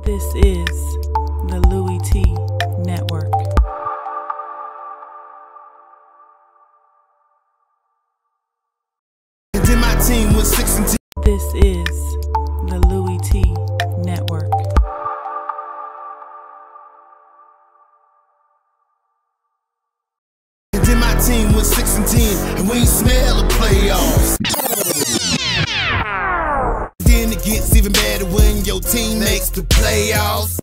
This is the Louie T Network. And then my team was 6-10. This is the Louie T Network. And then my team was 6-10, and we ain't smell the playoffs. Then it gets even better when your team makes the playoffs.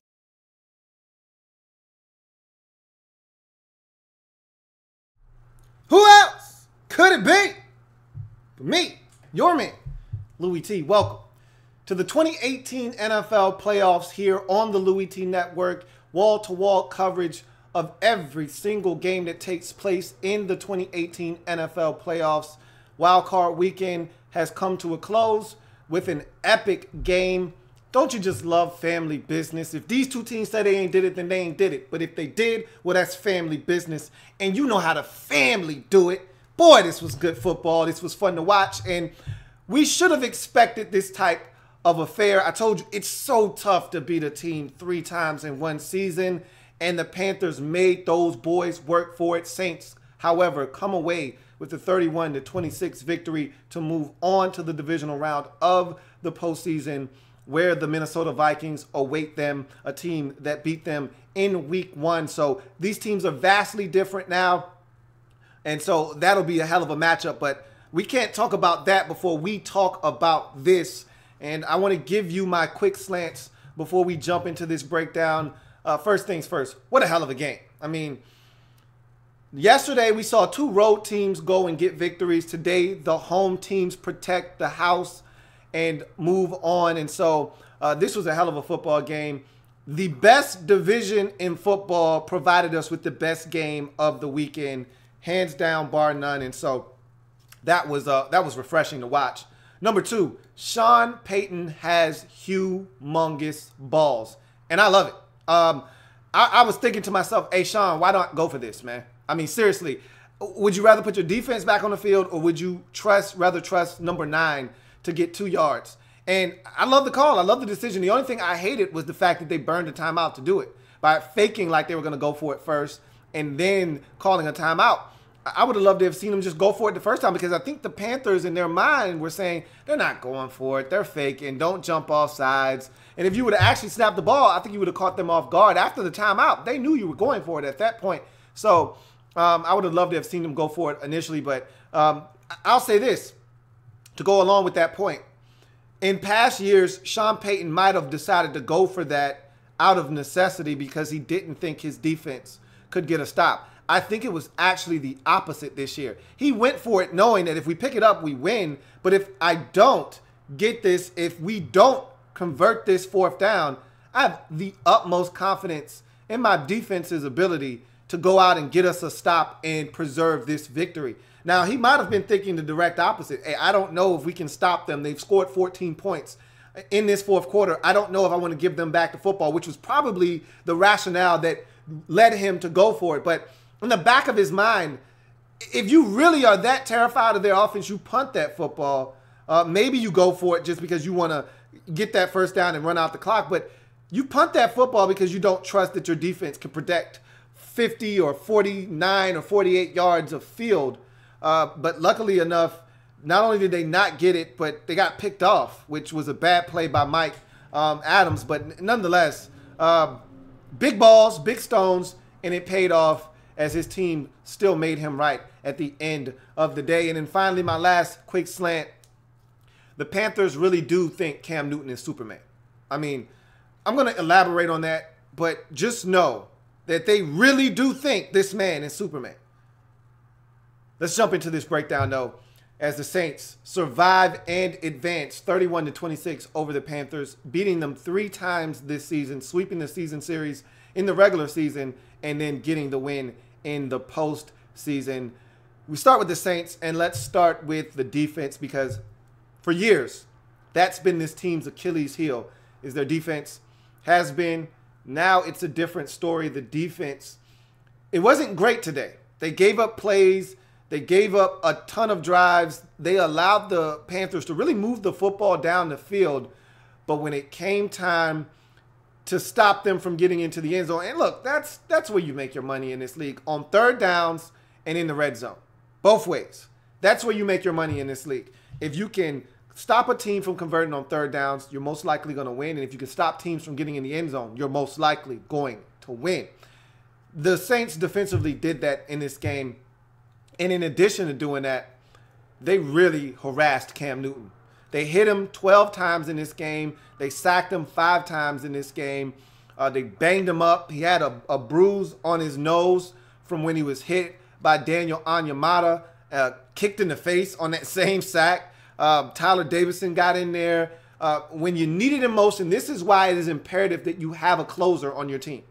Who else could it be but me, your man, Louie T? Welcome to the 2018 NFL playoffs here on the Louie T Network. Wall-to-wall coverage of every single game that takes place in the 2018 NFL playoffs. Wildcard weekend has come to a close with an epic game. Don't you just love family business? If these two teams say they ain't did it, then they ain't did it. But if they did, well, that's family business. And you know how the family do it. Boy, this was good football. This was fun to watch. And we should have expected this type of affair. I told you, it's so tough to beat a team 3 times in one season. And the Panthers made those boys work for it. Saints, however, come away with the 31-26 victory to move on to the divisional round of the postseason, where the Minnesota Vikings await them, a team that beat them in week 1. So these teams are vastly different now. And so that'll be a hell of a matchup. But we can't talk about that before we talk about this. And I want to give you my quick slants before we jump into this breakdown. First things first, what a hell of a game. I mean, yesterday we saw 2 road teams go and get victories. Today, the home teams protect the house and move on. And so this was a hell of a football game. The best division in football provided us with the best game of the weekend, hands down, bar none. And so that was refreshing to watch. Number 2, Sean Payton has humongous balls, and I love it. I was thinking to myself, hey, Sean, why not go for this, man? I mean, seriously, would you rather put your defense back on the field, or would you rather trust number 9 to get 2 yards? And I love the call. I love the decision. The only thing I hated was the fact that they burned a timeout to do it by faking like they were going to go for it first and then calling a timeout. I would have loved to have seen them just go for it the first time, because I think the Panthers in their mind were saying they're not going for it. They're faking. Don't jump off sides. And if you would have actually snapped the ball, I think you would have caught them off guard after the timeout. They knew you were going for it at that point. So I would have loved to have seen them go for it initially. But I'll say this to go along with that point. In past years, Sean Payton might have decided to go for that out of necessity because he didn't think his defense could get a stop. I think it was actually the opposite this year. He went for it knowing that if we pick it up, we win. But if I don't get this, if we don't convert this 4th down, I have the utmost confidence in my defense's ability to go out and get us a stop and preserve this victory. Now, he might have been thinking the direct opposite. Hey, I don't know if we can stop them. They've scored 14 points in this 4th quarter. I don't know if I want to give them back the football, which was probably the rationale that led him to go for it. But in the back of his mind, if you really are that terrified of their offense, you punt that football. Maybe you go for it just because you want to get that 1st down and run out the clock. But you punt that football because you don't trust that your defense can protect 50 or 49 or 48 yards of field. But luckily enough, not only did they not get it, but they got picked off, which was a bad play by Mike Adams. But nonetheless, big balls, big stones, and it paid off as his team still made him right at the end of the day. And then finally, my last quick slant. The Panthers really do think Cam Newton is Superman. I mean, I'm going to elaborate on that, but just know that they really do think this man is Superman. Let's jump into this breakdown, though, as the Saints survive and advance 31-26 over the Panthers, beating them 3 times this season, sweeping the season series in the regular season, and then getting the win in the postseason. We start with the Saints, and let's start with the defense, because for years, that's been this team's Achilles heel, is their defense. Has been. Now it's a different story. The defense, it wasn't great today. They gave up plays. They gave up a ton of drives. They allowed the Panthers to really move the football down the field. But when it came time to stop them from getting into the end zone. And look, that's where you make your money in this league, on third downs and in the red zone. Both ways. That's where you make your money in this league. If you can stop a team from converting on third downs, you're most likely going to win. And if you can stop teams from getting in the end zone, you're most likely going to win. The Saints defensively did that in this game. And in addition to doing that, they really harassed Cam Newton. They hit him 12 times in this game. They sacked him 5 times in this game. They banged him up. He had a bruise on his nose from when he was hit by Daniel Onyemata, kicked in the face on that same sack. Tyler Davison got in there when you needed him most, and this is why it is imperative that you have a closer on your team.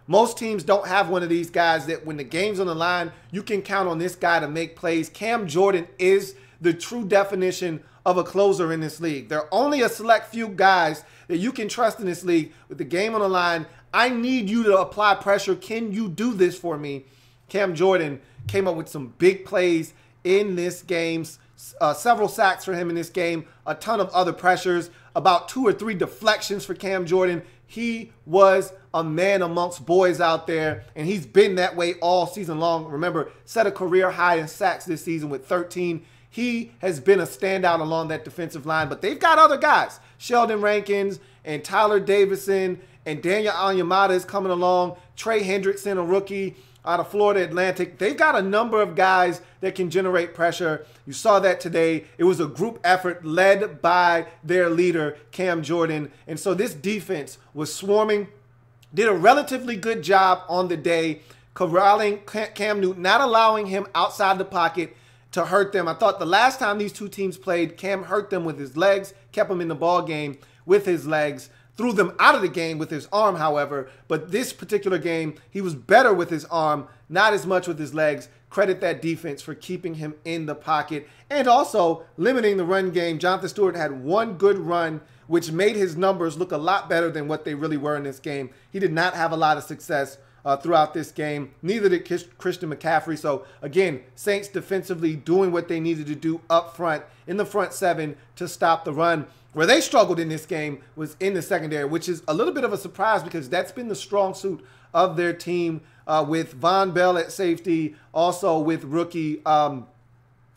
Most teams don't have one of these guys that when the game's on the line, you can count on this guy to make plays. Cam Jordan is the true definition of a closer in this league. There are only a select few guys that you can trust in this league with the game on the line. I need you to apply pressure. Can you do this for me? Cam Jordan came up with some big plays in this game. Several sacks for him in this game. A ton of other pressures. About 2 or 3 deflections for Cam Jordan. He was a man amongst boys out there, and he's been that way all season long. Remember, set a career high in sacks this season with 13. He has been a standout along that defensive line, but they've got other guys. Sheldon Rankins and Tyler Davison and Daniel Onyemata is coming along. Trey Hendrickson, a rookie out of Florida Atlantic. They've got a number of guys that can generate pressure. You saw that today. It was a group effort led by their leader, Cam Jordan. And so this defense was swarming, did a relatively good job on the day, corralling Cam Newton, not allowing him outside the pocket to hurt them. I thought the last time these two teams played, Cam hurt them with his legs, kept them in the ball game with his legs, threw them out of the game with his arm, however. But this particular game, he was better with his arm, not as much with his legs. Credit that defense for keeping him in the pocket and also limiting the run game. Jonathan Stewart had one good run, which made his numbers look a lot better than what they really were in this game. He did not have a lot of success throughout this game. Neither did Christian McCaffrey. So, again, Saints defensively doing what they needed to do up front in the front 7 to stop the run. Where they struggled in this game was in the secondary, which is a little bit of a surprise because that's been the strong suit of their team with Von Bell at safety, also with rookie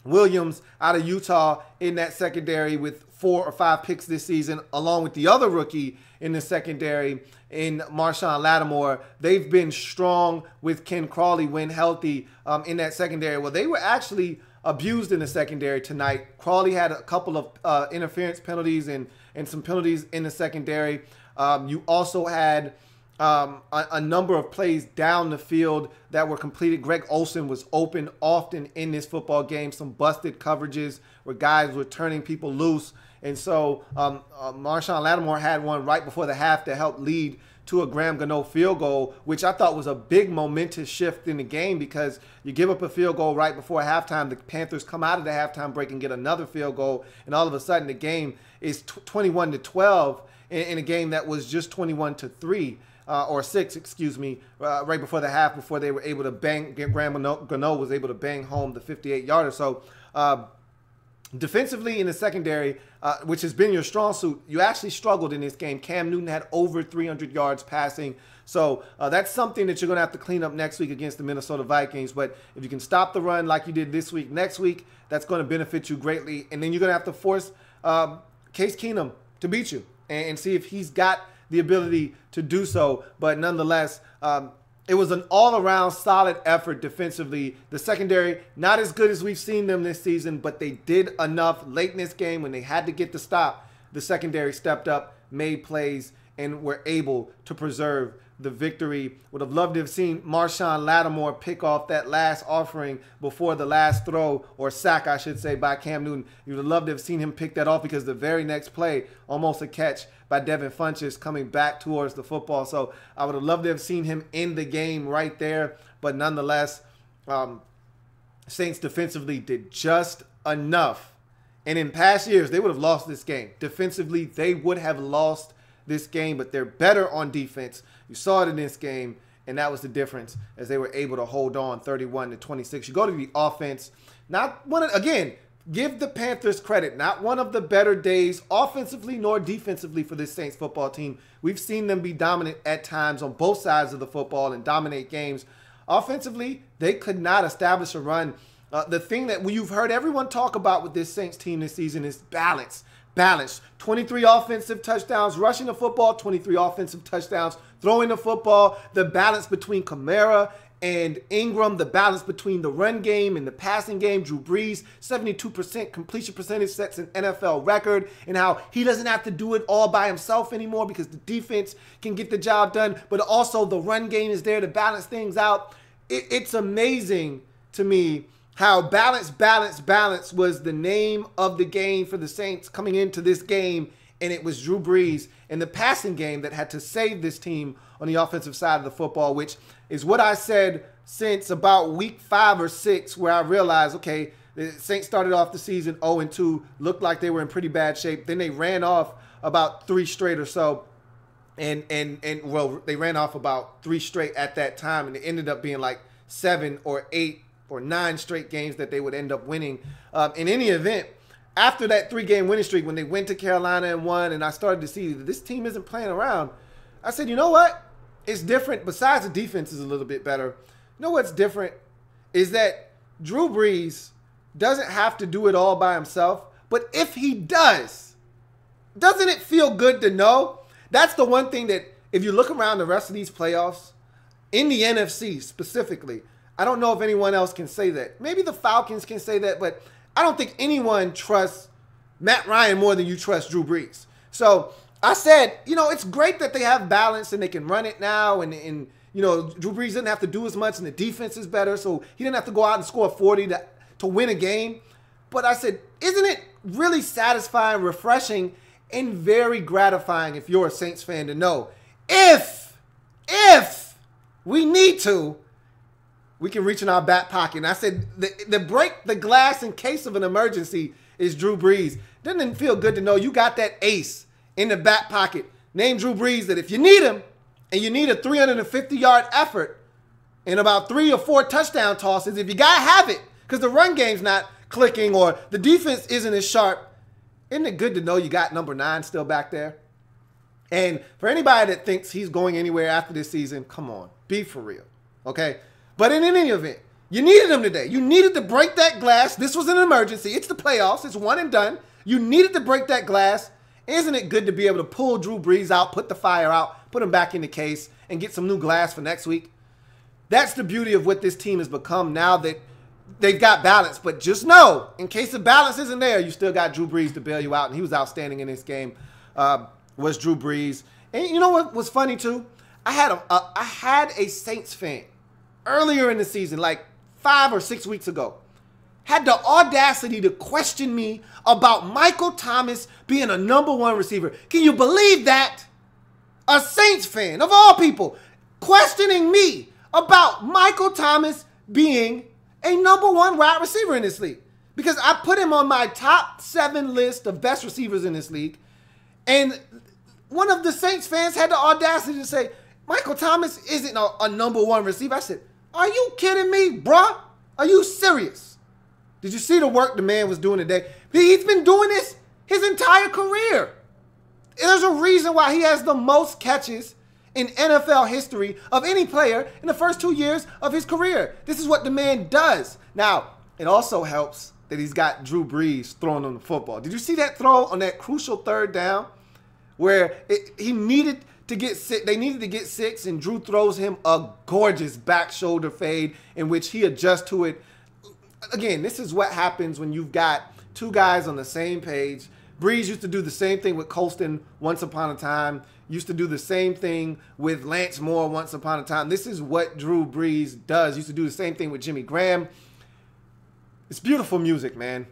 Williams out of Utah in that secondary with 4 or 5 picks this season, along with the other rookie in the secondary in Marshawn Lattimore. They've been strong with Ken Crawley when healthy in that secondary. Well, they were actually abused in the secondary tonight. Crawley had a couple of interference penalties and some penalties in the secondary. You also had a number of plays down the field that were completed. Greg Olsen was open often in this football game. Some busted coverages where guys were turning people loose. And so Marshawn Lattimore had one right before the half that helped lead to a Graham Gano field goal, which I thought was a big momentous shift in the game because you give up a field goal right before halftime. The Panthers come out of the halftime break and get another field goal, and all of a sudden the game is 21-12 in a game that was just 21-3 or 6, excuse me, right before the half, before they were able to bang. Graham Gano was able to bang home the 58-yarder. So defensively in the secondary, which has been your strong suit, you actually struggled in this game. Cam Newton had over 300 yards passing. So that's something that you're going to have to clean up next week against the Minnesota Vikings. But if you can stop the run like you did this week, next week, that's going to benefit you greatly. And then you're going to have to force Case Keenum to beat you and see if he's got the ability to do so. But nonetheless, it was an all-around solid effort defensively. The secondary, not as good as we've seen them this season, but they did enough late in this game when they had to get the stop. The secondary stepped up, made plays, and were able to preserve the victory. Would have loved to have seen Marshawn Lattimore pick off that last offering before the last throw, or sack, I should say, by Cam Newton. You would have loved to have seen him pick that off because the very next play, almost a catch by Devin Funchess coming back towards the football. So I would have loved to have seen him in the game right there. But nonetheless, Saints defensively did just enough. And in past years, they would have lost this game. Defensively, they would have lost this game, but they're better on defense. You saw it in this game, and that was the difference as they were able to hold on 31-26. You go to the offense, not one again, give the Panthers credit. Not one of the better days offensively nor defensively for this Saints football team. We've seen them be dominant at times on both sides of the football and dominate games. Offensively, they could not establish a run. The thing that you've heard everyone talk about with this Saints team this season is balance. Balance. 23 offensive touchdowns, rushing the football, 23 offensive touchdowns, throwing the football, the balance between Kamara and Ingram, the balance between the run game and the passing game. Drew Brees, 72% completion percentage, sets an NFL record, and how he doesn't have to do it all by himself anymore because the defense can get the job done, but also the run game is there to balance things out. It's amazing to me how balance was the name of the game for the Saints coming into this game, and it was Drew Brees and the passing game that had to save this team on the offensive side of the football, which is what I said since about week 5 or 6, where I realized, okay, the Saints started off the season 0-2, looked like they were in pretty bad shape. Then they ran off about 3 straight or so, and well, they ran off about 3 straight at that time, and it ended up being like 7 or 8 or 9 straight games that they would end up winning. In any event, after that 3-game winning streak, when they went to Carolina and won, and I started to see that this team isn't playing around, I said, you know what? It's different. Besides the defense is a little bit better. You know what's different is that Drew Brees doesn't have to do it all by himself. But if he does, doesn't it feel good to know? That's the one thing that if you look around the rest of these playoffs, in the NFC specifically, I don't know if anyone else can say that. Maybe the Falcons can say that, but I don't think anyone trusts Matt Ryan more than you trust Drew Brees. So I said, you know, it's great that they have balance and they can run it now, and you know, Drew Brees didn't have to do as much and the defense is better, so he didn't have to go out and score 40 to win a game. But I said, isn't it really satisfying, refreshing, and very gratifying if you're a Saints fan to know if we need to, we can reach in our back pocket. And I said, the break the glass in case of an emergency is Drew Brees. Doesn't it feel good to know you got that ace in the back pocket named Drew Brees, that if you need him and you need a 350-yard effort and about 3 or 4 touchdown tosses, if you got to have it because the run game's not clicking or the defense isn't as sharp, isn't it good to know you got number 9 still back there? And for anybody that thinks he's going anywhere after this season, come on, be for real, okay? But in any event, you needed him today. You needed to break that glass. This was an emergency. It's the playoffs. It's one and done. You needed to break that glass. Isn't it good to be able to pull Drew Brees out, put the fire out, put him back in the case, and get some new glass for next week? That's the beauty of what this team has become now that they've got balance. But just know, in case the balance isn't there, you still got Drew Brees to bail you out, and he was outstanding in this game, was Drew Brees. And you know what was funny, too? I had a Saints fan earlier in the season, like 5 or 6 weeks ago, had the audacity to question me about Michael Thomas being a #1 receiver. Can you believe that? A Saints fan, of all people, questioning me about Michael Thomas being a #1 wide receiver in this league. Because I put him on my top 7 list of best receivers in this league. And one of the Saints fans had the audacity to say, Michael Thomas isn't a #1 receiver. I said, are you kidding me, bruh? Are you serious? Did you see the work the man was doing today? He's been doing this his entire career. There's a reason why he has the most catches in NFL history of any player in the first 2 years of his career. This is what the man does. Now, it also helps that he's got Drew Brees throwing on the football. Did you see that throw on that crucial 3rd down where he needed to get 6? They needed to get 6, and Drew throws him a gorgeous back shoulder fade in which he adjusts to it. Again, this is what happens when you've got 2 guys on the same page. Brees used to do the same thing with Colston once upon a time. Used to do the same thing with Lance Moore once upon a time. This is what Drew Brees does. Used to do the same thing with Jimmy Graham. It's beautiful music, man.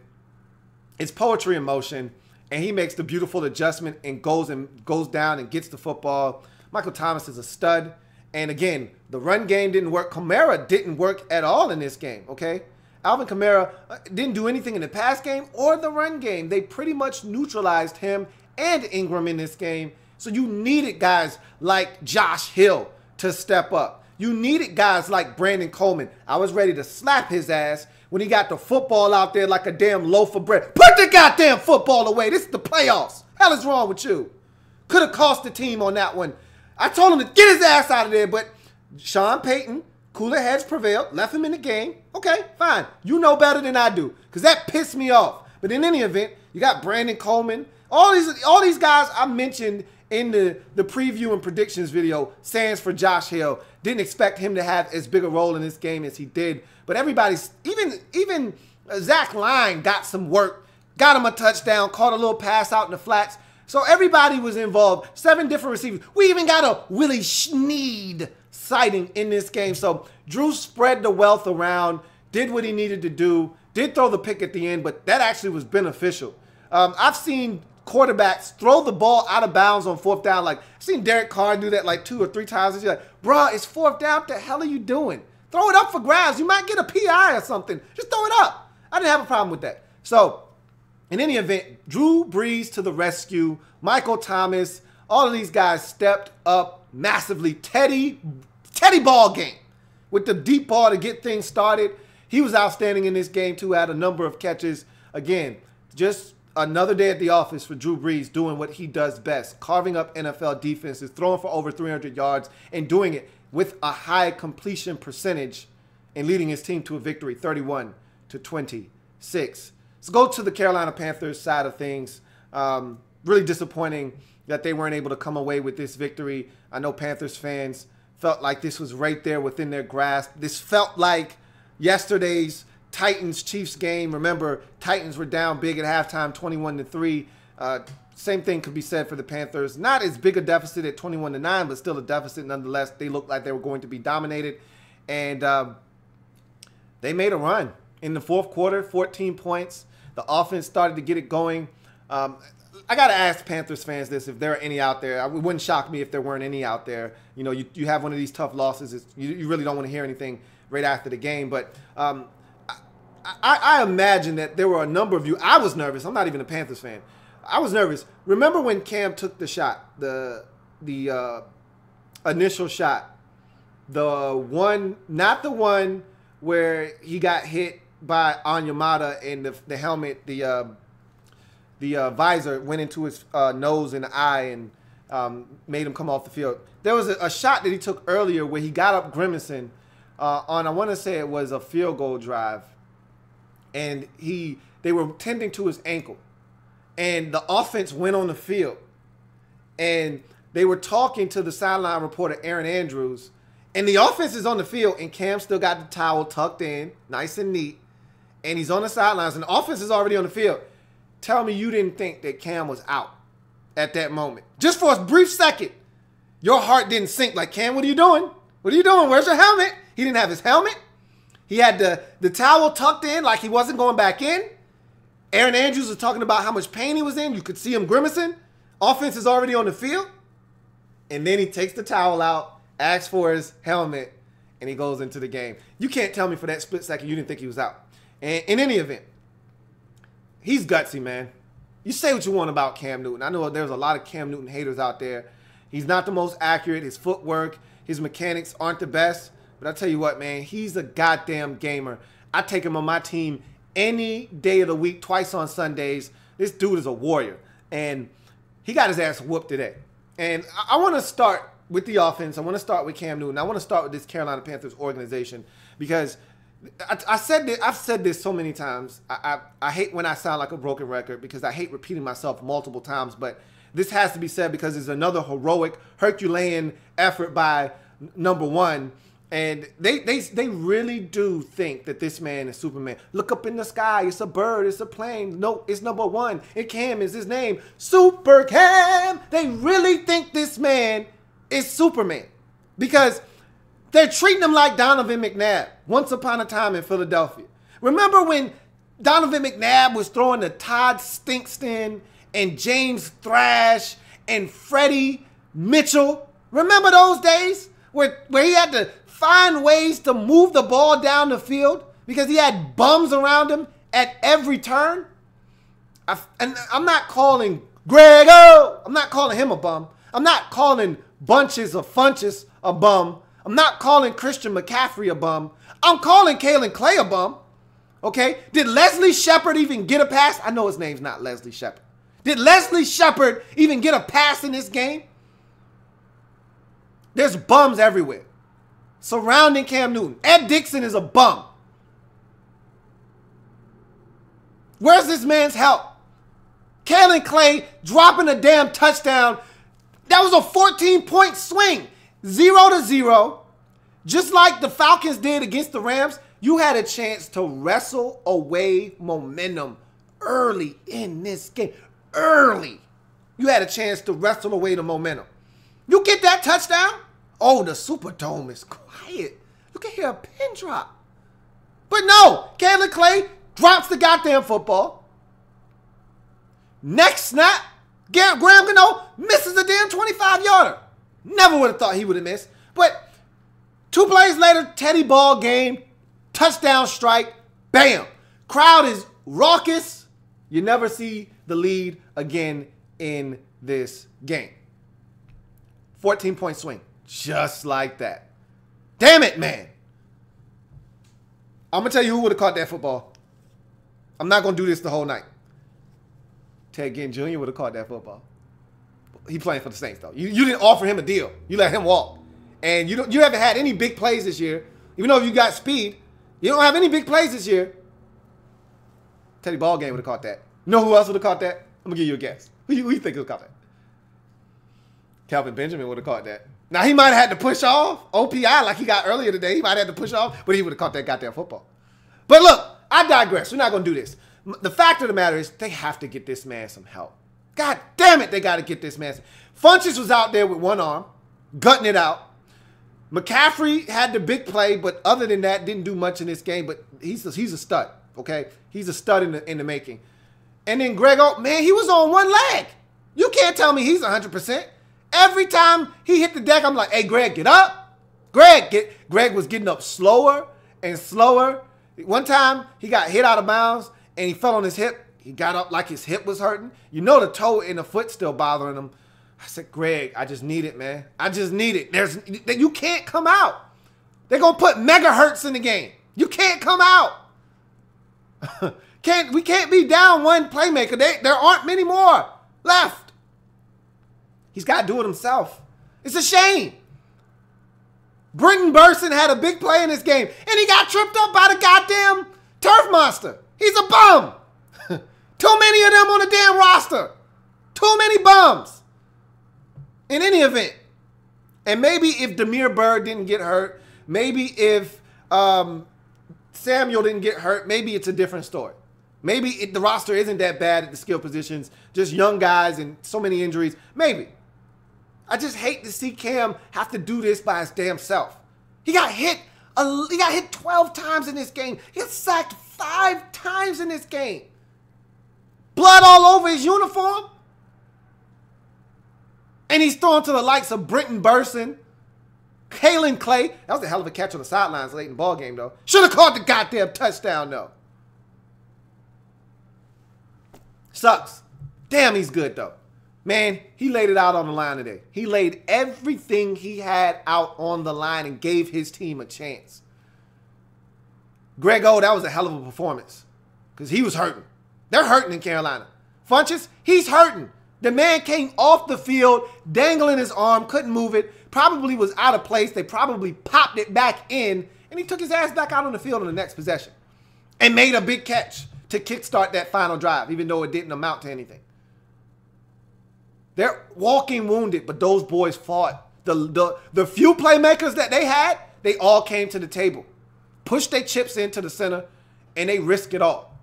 It's poetry in motion, and he makes the beautiful adjustment and goes down and gets the football. Michael Thomas is a stud. And again, the run game didn't work. Kamara didn't work at all in this game, okay? Alvin Kamara didn't do anything in the pass game or the run game. They pretty much neutralized him and Ingram in this game. So you needed guys like Josh Hill to step up. You needed guys like Brandon Coleman. I was ready to slap his ass when he got the football out there like a damn loaf of bread. Put the goddamn football away. This is the playoffs. Hell is wrong with you? Could have cost the team on that one. I told him to get his ass out of there, but Sean Payton, cooler heads prevailed, left him in the game. Okay, fine. You know better than I do, because that pissed me off. But in any event, you got Brandon Coleman. All these guys I mentioned in the preview and predictions video, stands for Josh Hill. Didn't expect him to have as big a role in this game as he did. But everybody's, even Zach Line got some work, got him a touchdown, caught a little pass out in the flats. So everybody was involved. 7 different receivers. We even got a Willie Snead sighting in this game. So Drew spread the wealth around, did what he needed to do, did throw the pick at the end, but that actually was beneficial. I've seen quarterbacks throw the ball out of bounds on 4th down. Like, I've seen Derek Carr do that like 2 or 3 times. He's like, bruh, it's 4th down. What the hell are you doing? Throw it up for grabs. You might get a PI or something. Just throw it up. I didn't have a problem with that. So, in any event, Drew Brees to the rescue. Michael Thomas, all of these guys stepped up massively. Teddy ball game with the deep ball to get things started. He was outstanding in this game too, had a number of catches. Again, just another day at the office for Drew Brees, doing what he does best, carving up NFL defenses, throwing for over 300 yards, and doing it with a high completion percentage and leading his team to a victory, 31-26. Let's go to the Carolina Panthers side of things. Really disappointing that they weren't able to come away with this victory. I know Panthers fans felt like this was right there within their grasp. This felt like yesterday's Titans-Chiefs game. Remember, Titans were down big at halftime, 21-3. Same thing could be said for the Panthers. Not as big a deficit at 21-9, but still a deficit nonetheless. They looked like they were going to be dominated. And they made a run in the 4th quarter, 14 points. The offense started to get it going. I got to ask Panthers fans this, if there are any out there. It wouldn't shock me if there weren't any out there. You know, you have one of these tough losses. You really don't want to hear anything right after the game. But I imagine that there were a number of you. I was nervous. I'm not even a Panthers fan. I was nervous. Remember when Cam took the shot, the initial shot, the one, not the one where he got hit by Onyemata and the helmet, the visor went into his nose and eye and made him come off the field. There was a shot that he took earlier where he got up grimacing on, I want to say it was a field goal drive, and they were tending to his ankle, and the offense went on the field, and they were talking to the sideline reporter Aaron Andrews, and the offense is on the field, and Cam still got the towel tucked in, nice and neat, and he's on the sidelines, and the offense is already on the field. Tell me you didn't think that Cam was out at that moment. Just for a brief second, your heart didn't sink like, Cam, what are you doing? What are you doing? Where's your helmet? He didn't have his helmet. He had the towel tucked in like he wasn't going back in. Aaron Andrews was talking about how much pain he was in. You could see him grimacing. Offense is already on the field. And then he takes the towel out, asks for his helmet, and he goes into the game. You can't tell me for that split second you didn't think he was out. And in any event, he's gutsy, man. You say what you want about Cam Newton. I know there's a lot of Cam Newton haters out there. He's not the most accurate. His footwork, his mechanics aren't the best. But I tell you what, man, he's a goddamn gamer. I take him on my team any day of the week, twice on Sundays. This dude is a warrior. And he got his ass whooped today. And I want to start with the offense. I want to start with Cam Newton. I want to start with this Carolina Panthers organization because I've said this so many times. I hate when I sound like a broken record because I hate repeating myself multiple times. But this has to be said because it's another heroic, Herculean effort by number one. And they really do think that this man is Superman. Look up in the sky. It's a bird. It's a plane. No, it's number one. And Cam is his name. Super Cam. They really think this man is Superman because they're treating him like Donovan McNabb once upon a time in Philadelphia. Remember when Donovan McNabb was throwing to Todd Stinkston and James Thrash and Freddie Mitchell? Remember those days where he had to find ways to move the ball down the field because he had bums around him at every turn? And I'm not calling Grego, I'm not calling him a bum. I'm not calling Bunches or Funches a bum. I'm not calling Christian McCaffrey a bum. I'm calling Kalen Clay a bum. Okay? Did Leslie Shepard even get a pass? I know his name's not Leslie Shepard. Did Leslie Shepard even get a pass in this game? There's bums everywhere surrounding Cam Newton. Ed Dixon is a bum. Where's this man's help? Kalen Clay dropping a damn touchdown. That was a 14-point swing. 0-0. Just like the Falcons did against the Rams, you had a chance to wrestle away momentum early in this game. Early. You had a chance to wrestle away the momentum. You get that touchdown? Oh, the Superdome is quiet. You can hear a pin drop. But no, Kalen Clay drops the goddamn football. Next snap, Graham Gano misses a damn 25-yarder. Never would have thought he would have missed. But 2 plays later, Teddy ball game, touchdown strike, bam. Crowd is raucous. You never see the lead again in this game. 14-point swing, just like that. Damn it, man. I'm going to tell you who would have caught that football. I'm not going to do this the whole night. Ted Ginn Jr. would have caught that football. He playing for the Saints, though. You didn't offer him a deal. You let him walk. And you haven't had any big plays this year. Even though you got speed, you don't have any big plays this year. Teddy Ballgame would have caught that. You know who else would have caught that? I'm going to give you a guess. Who you think would have caught that? Calvin Benjamin would have caught that. Now, he might have had to push off OPI like he got earlier today. He might have had to push off, but he would have caught that goddamn football. But look, I digress. We're not going to do this. The fact of the matter is they have to get this man some help. God damn it, they got to get this man. Funchess was out there with one arm, gutting it out. McCaffrey had the big play, but other than that, didn't do much in this game. But he's a stud, okay? He's a stud in the making. And then Grego, man, he was on one leg. You can't tell me he's 100%. Every time he hit the deck, I'm like, hey, Greg, get up. Greg was getting up slower and slower. One time, he got hit out of bounds, and he fell on his hip. He got up like his hip was hurting. You know the toe and the foot still bothering him. I said, Greg, I just need it, man. I just need it. You can't come out. They're going to put megahertz in the game. You can't come out. We can't be down one playmaker. There aren't many more left. He's got to do it himself. It's a shame. Britton Burson had a big play in this game, and he got tripped up by the goddamn turf monster. He's a bum. Too many of them on the damn roster. Too many bums. In any event. And maybe if Demir Bird didn't get hurt, maybe if Samuel didn't get hurt, maybe it's a different story. Maybe the roster isn't that bad at the skill positions, just young guys and so many injuries. Maybe. I just hate to see Cam have to do this by his damn self. He got hit 12 times in this game. He got sacked 5 times in this game. Blood all over his uniform. And he's thrown to the likes of Britton Burson, Kalen Clay. That was a hell of a catch on the sidelines late in the ball game, though. Should have caught the goddamn touchdown, though. Sucks. Damn, he's good, though. Man, he laid it out on the line today. He laid everything he had out on the line and gave his team a chance. Grego, that was a hell of a performance because he was hurting. They're hurting in Carolina. Funchess, he's hurting. The man came off the field, dangling his arm, couldn't move it, probably was out of place. They probably popped it back in, and he took his ass back out on the field on the next possession and made a big catch to kickstart that final drive, even though it didn't amount to anything. They're walking wounded, but those boys fought. The few playmakers that they had, they all came to the table, pushed their chips into the center, and they risked it all.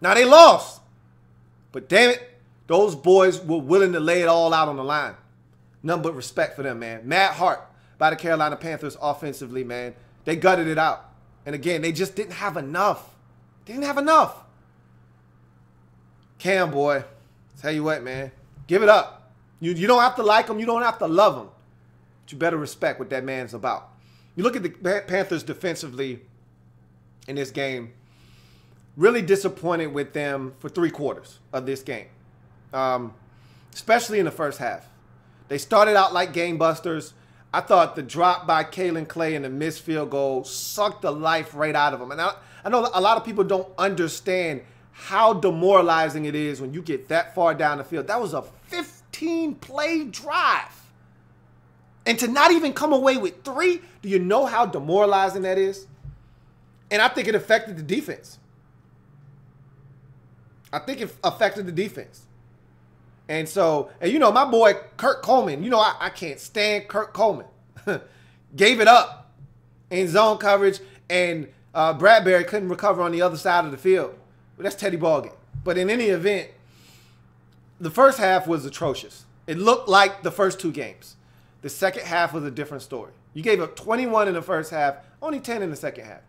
Now, they lost, but damn it, those boys were willing to lay it all out on the line. Nothing but respect for them, man. Mad heart by the Carolina Panthers offensively, man. They gutted it out. And again, they just didn't have enough. Didn't have enough. Cam, boy, tell you what, man. Give it up. You don't have to like him. You don't have to love him. But you better respect what that man's about. You look at the Panthers defensively in this game. Really disappointed with them for 3 quarters of this game. Especially in the first half. They started out like game busters. I thought the drop by Kalen Clay and the missed field goal sucked the life right out of him. And I know a lot of people don't understand how demoralizing it is when you get that far down the field. That was a 15-play drive. And to not even come away with 3, do you know how demoralizing that is? And I think it affected the defense. I think it affected the defense. And so, and you know, my boy Kurt Coleman, you know, I can't stand Kurt Coleman. Gave it up in zone coverage, and Bradbury couldn't recover on the other side of the field. But that's Teddy Ballgame. But in any event, the first half was atrocious. It looked like the first 2 games. The second half was a different story. You gave up 21 in the first half, only 10 in the second half.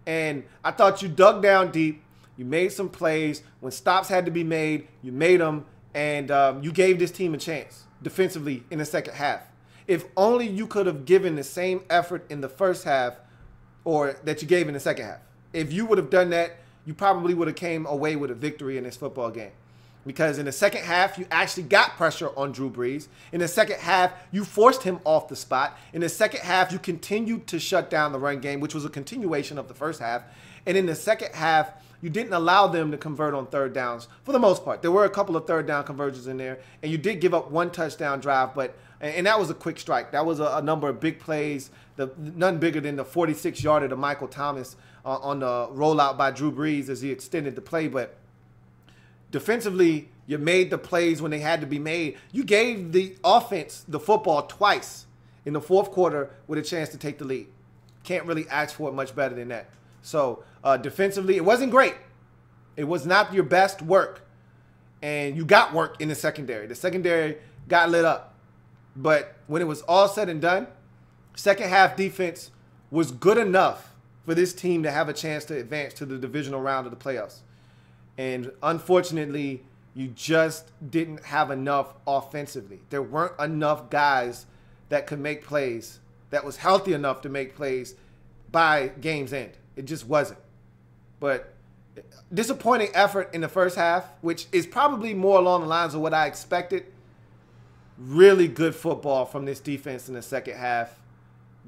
And I thought you dug down deep. You made some plays. When stops had to be made, you made them. And you gave this team a chance defensively in the second half. If only you could have given the same effort in the first half or that you gave in the second half. If you would have done that, you probably would have came away with a victory in this football game. Because in the second half, you actually got pressure on Drew Brees. In the second half, you forced him off the spot. In the second half, you continued to shut down the run game, which was a continuation of the first half. And in the second half, you didn't allow them to convert on third downs for the most part. There were a couple of third down conversions in there, and you did give up 1 touchdown drive, and that was a quick strike. That was a number of big plays, none bigger than the 46-yarder to Michael Thomas on the rollout by Drew Brees as he extended the play. But defensively, you made the plays when they had to be made. You gave the offense the football twice in the fourth quarter with a chance to take the lead. Can't really ask for it much better than that. So defensively, it wasn't great. It was not your best work. And you got work in the secondary. The secondary got lit up. But when it was all said and done, second half defense was good enough for this team to have a chance to advance to the divisional round of the playoffs. And unfortunately, you just didn't have enough offensively. There weren't enough guys that could make plays, that was healthy enough to make plays by game's end. It just wasn't. But disappointing effort in the first half, which is probably more along the lines of what I expected. Really good football from this defense in the second half.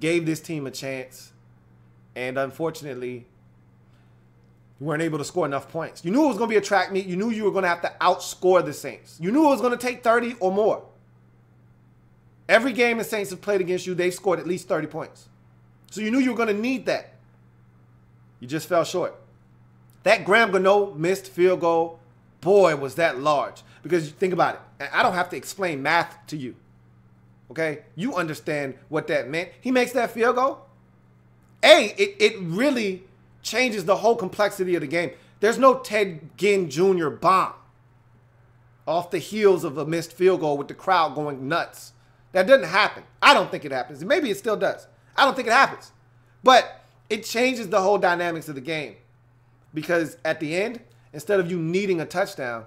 Gave this team a chance. And unfortunately, you weren't able to score enough points. You knew it was going to be a track meet. You knew you were going to have to outscore the Saints. You knew it was going to take 30 or more. Every game the Saints have played against you, they've scored at least 30 points. So you knew you were going to need that. You just fell short. That Graham Gano missed field goal, boy, was that large. Because think about it. And I don't have to explain math to you. Okay? You understand what that meant. He makes that field goal. It really changes the whole complexity of the game. There's no Ted Ginn Jr. bomb off the heels of a missed field goal with the crowd going nuts. That doesn't happen. I don't think it happens. Maybe it still does. I don't think it happens. But it changes the whole dynamics of the game. Because at the end, instead of you needing a touchdown,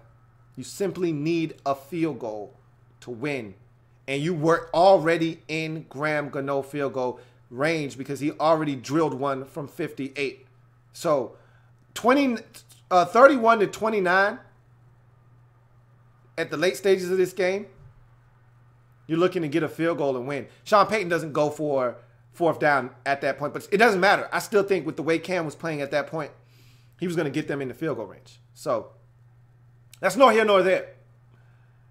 you simply need a field goal to win. And you were already in Graham Gano field goal range because he already drilled one from 58. So 31 to 29 at the late stages of this game, you're looking to get a field goal and win. Sean Payton doesn't go for fourth down at that point, but it doesn't matter. I still think with the way Cam was playing at that point, he was going to get them in the field goal range. So that's nor here nor there.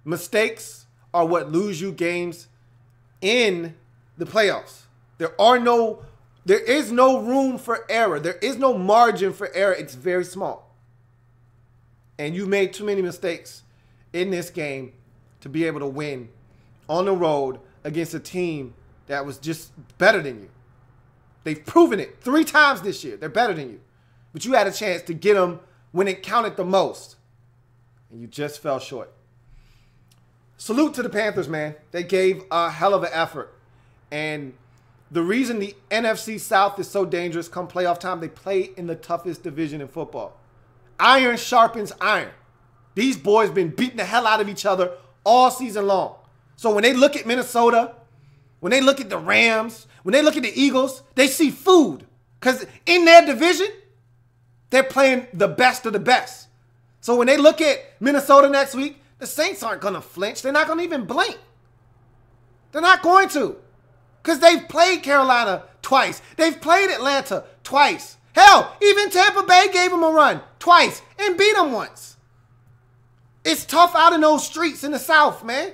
Mistakes are what lose you games in the playoffs. There is no room for error. There is no margin for error. It's very small. And you made too many mistakes in this game to be able to win on the road against a team that was just better than you. They've proven it 3 times this year. They're better than you. But you had a chance to get them when it counted the most. And you just fell short. Salute to the Panthers, man. They gave a hell of an effort. And the reason the NFC South is so dangerous come playoff time, they play in the toughest division in football. Iron sharpens iron. These boys been beating the hell out of each other all season long. So when they look at Minnesota, when they look at the Rams, when they look at the Eagles, they see food. Because in their division, they're playing the best of the best. So when they look at Minnesota next week, the Saints aren't going to flinch. They're not going to even blink. They're not going to. Because they've played Carolina twice. They've played Atlanta twice. Hell, even Tampa Bay gave them a run twice and beat them once. It's tough out in those streets in the South, man.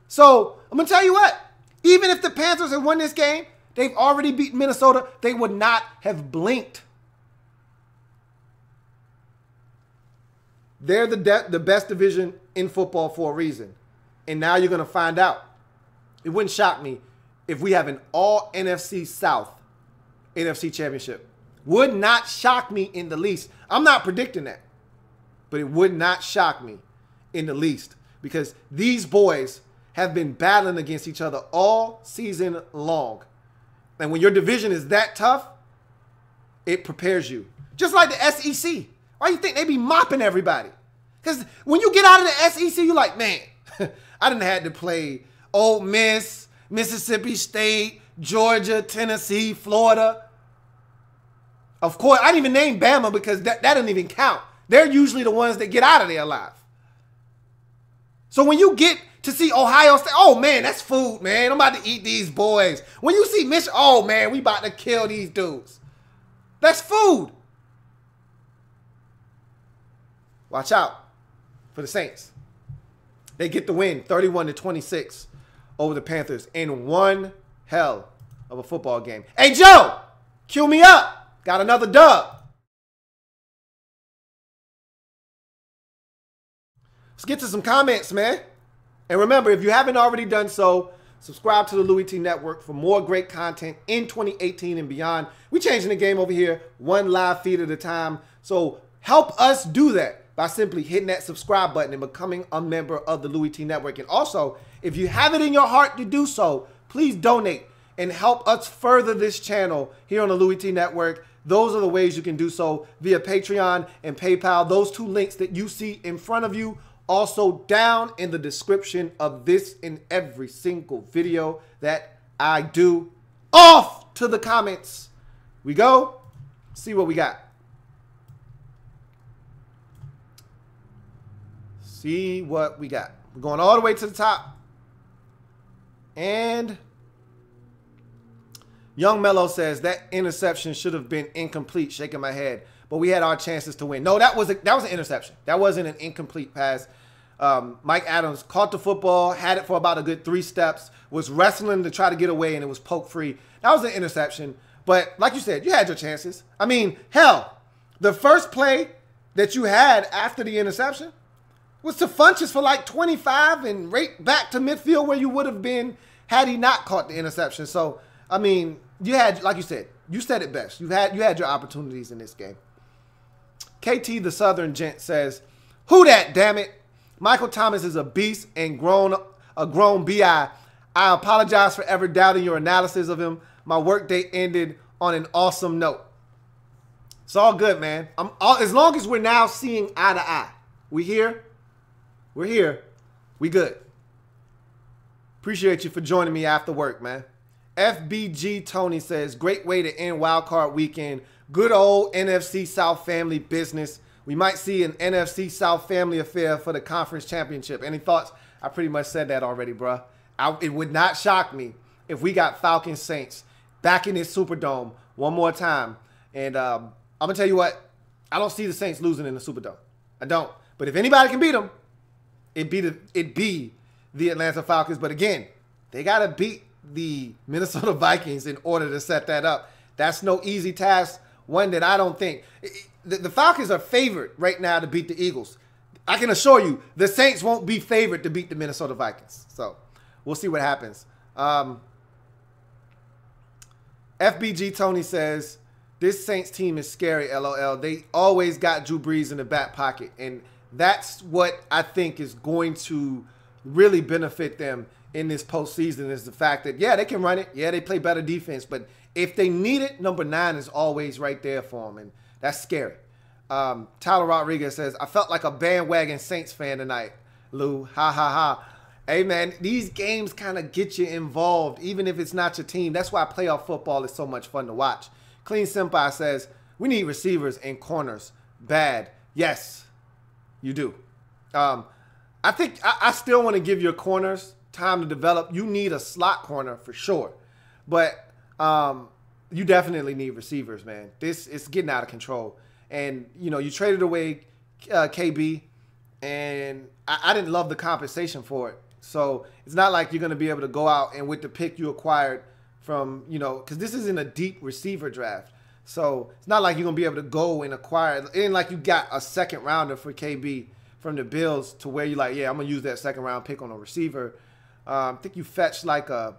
So I'm going to tell you what. Even if the Panthers had won this game, they've already beaten Minnesota. They would not have blinked. They're the best division in football for a reason. And now you're going to find out. It wouldn't shock me if we have an all NFC South NFC championship. Would not shock me in the least. I'm not predicting that. But it would not shock me in the least. Because these boys have been battling against each other all season long. And when your division is that tough, it prepares you. Just like the SEC. Why do you think they be mopping everybody? Because when you get out of the SEC, you're like, man, I done had to play Ole Miss, Mississippi State, Georgia, Tennessee, Florida. Of course, I didn't even name Bama because that doesn't even count. They're usually the ones that get out of there alive. So when you get to see Ohio State, oh, man, that's food, man. I'm about to eat these boys. When you see Michigan, oh, man, we about to kill these dudes. That's food. Watch out for the Saints. They get the win, 31-26 over the Panthers in one hell of a football game. Hey, Joe, cue me up. Got another dub. Let's get to some comments, man. And remember, if you haven't already done so, subscribe to the Louie T Network for more great content in 2018 and beyond. We're changing the game over here, one live feed at a time. So help us do that by simply hitting that subscribe button and becoming a member of the Louie T Network. And also, if you have it in your heart to do so, please donate and help us further this channel here on the Louie T Network. Those are the ways you can do so via Patreon and PayPal. Those two links that you see in front of you, also down in the description of this and every single video that I do. Off to the comments we go. See what we got. See what we got. We're going all the way to the top. And Young Mello says that interception should have been incomplete, shaking my head. But we had our chances to win. No, that was an interception. That wasn't an incomplete pass. Mike Adams caught the football, had it for about a good 3 steps, was wrestling to try to get away, and it was poke free. That was an interception. But like you said, you had your chances. I mean, hell, the first play that you had after the interception was to Funches for like 25 and right back to midfield where you would have been had he not caught the interception. So, I mean, you had, like you said it best. You had your opportunities in this game. KT the Southern Gent says, "Who dat, damn it? Michael Thomas is a beast and a grown BI. I apologize for ever doubting your analysis of him. My workday ended on an awesome note." It's all good, man. As long as we're now seeing eye to eye. We here? We're here. We good. Appreciate you for joining me after work, man. FBG Tony says, "Great way to end Wildcard weekend. Good old NFC South family business. We might see an NFC South family affair for the conference championship." Any thoughts? I pretty much said that already, bruh. It would not shock me if we got Falcons Saints back in this Superdome one more time. And I'm going to tell you what. I don't see the Saints losing in the Superdome. I don't. But if anybody can beat them, it'd be the Atlanta Falcons. But again, they got to beat the Minnesota Vikings in order to set that up. That's no easy task. One that I don't think. The Falcons are favored right now to beat the Eagles. I can assure you the Saints won't be favored to beat the Minnesota Vikings. So we'll see what happens. FBG Tony says, "This Saints team is scary, LOL. They always got Drew Brees in the back pocket." And that's what I think is going to really benefit them in this postseason, is the fact that, yeah, they can run it. Yeah, they play better defense. But if they need it, number 9 is always right there for them. And that's scary. Tyler Rodriguez says, "I felt like a bandwagon Saints fan tonight, Lou. Ha, ha, ha." Hey, man, these games kind of get you involved, even if it's not your team. That's why playoff football is so much fun to watch. Clean Senpai says, "We need receivers and corners. Bad." Yes, you do. I think I still want to give your corners time to develop. You need a slot corner for sure. But you definitely need receivers, man. This is getting out of control. And, you know, you traded away KB, and I didn't love the compensation for it. So it's not like you're going to be able to go out and with the pick you acquired from, you know, because this isn't a deep receiver draft. So it's not like you're going to be able to go and acquire. It ain't like you got a second rounder for KB from the Bills to where you're like, yeah, I'm going to use that second round pick on a receiver. I think you fetched like a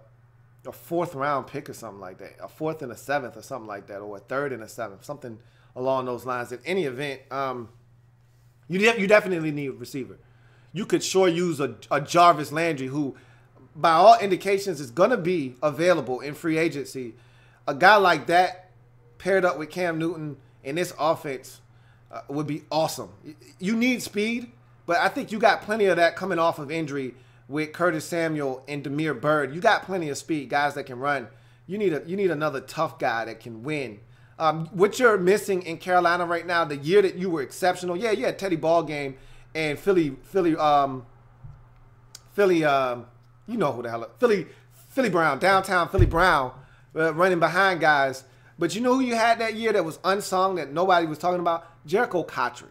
fourth round pick or something like that, a fourth and a seventh or something like that, or a third and a seventh, something along those lines. In any event, you definitely need a receiver. You could sure use a Jarvis Landry, who, by all indications, is going to be available in free agency. A guy like that paired up with Cam Newton in this offense would be awesome. You need speed, but I think you got plenty of that coming off of injury with Curtis Samuel and Damiere Byrd. You got plenty of speed, guys that can run. You need another tough guy that can win. What you're missing in Carolina right now, the year that you were exceptional, yeah, you had Teddy Ballgame and Philly, you know who the hell, Philly Brown, downtown Philly Brown, running behind guys. But you know who you had that year that was unsung, that nobody was talking about? Jericho Cotchery.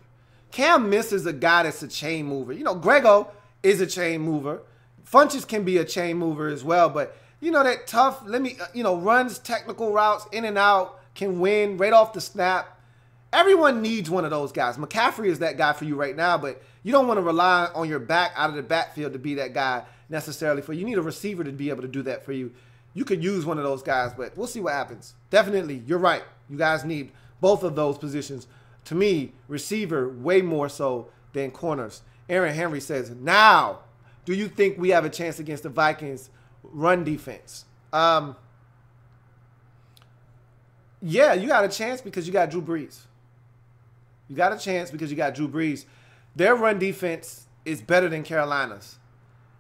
Cam misses a guy that's a chain mover. You know, Grego is a chain mover. Funches can be a chain mover as well. But, you know, that tough, runs technical routes in and out, can win right off the snap. Everyone needs one of those guys. McCaffrey is that guy for you right now, but you don't want to rely on your back out of the backfield to be that guy necessarily for you. You need a receiver to be able to do that for you. You could use one of those guys, but we'll see what happens. Definitely, you're right. You guys need both of those positions. To me, receiver way more so than corners. Aaron Henry says, now, do you think we have a chance against the Vikings run defense? Yeah, you got a chance because you got Drew Brees. You got a chance because you got Drew Brees. Their run defense is better than Carolina's.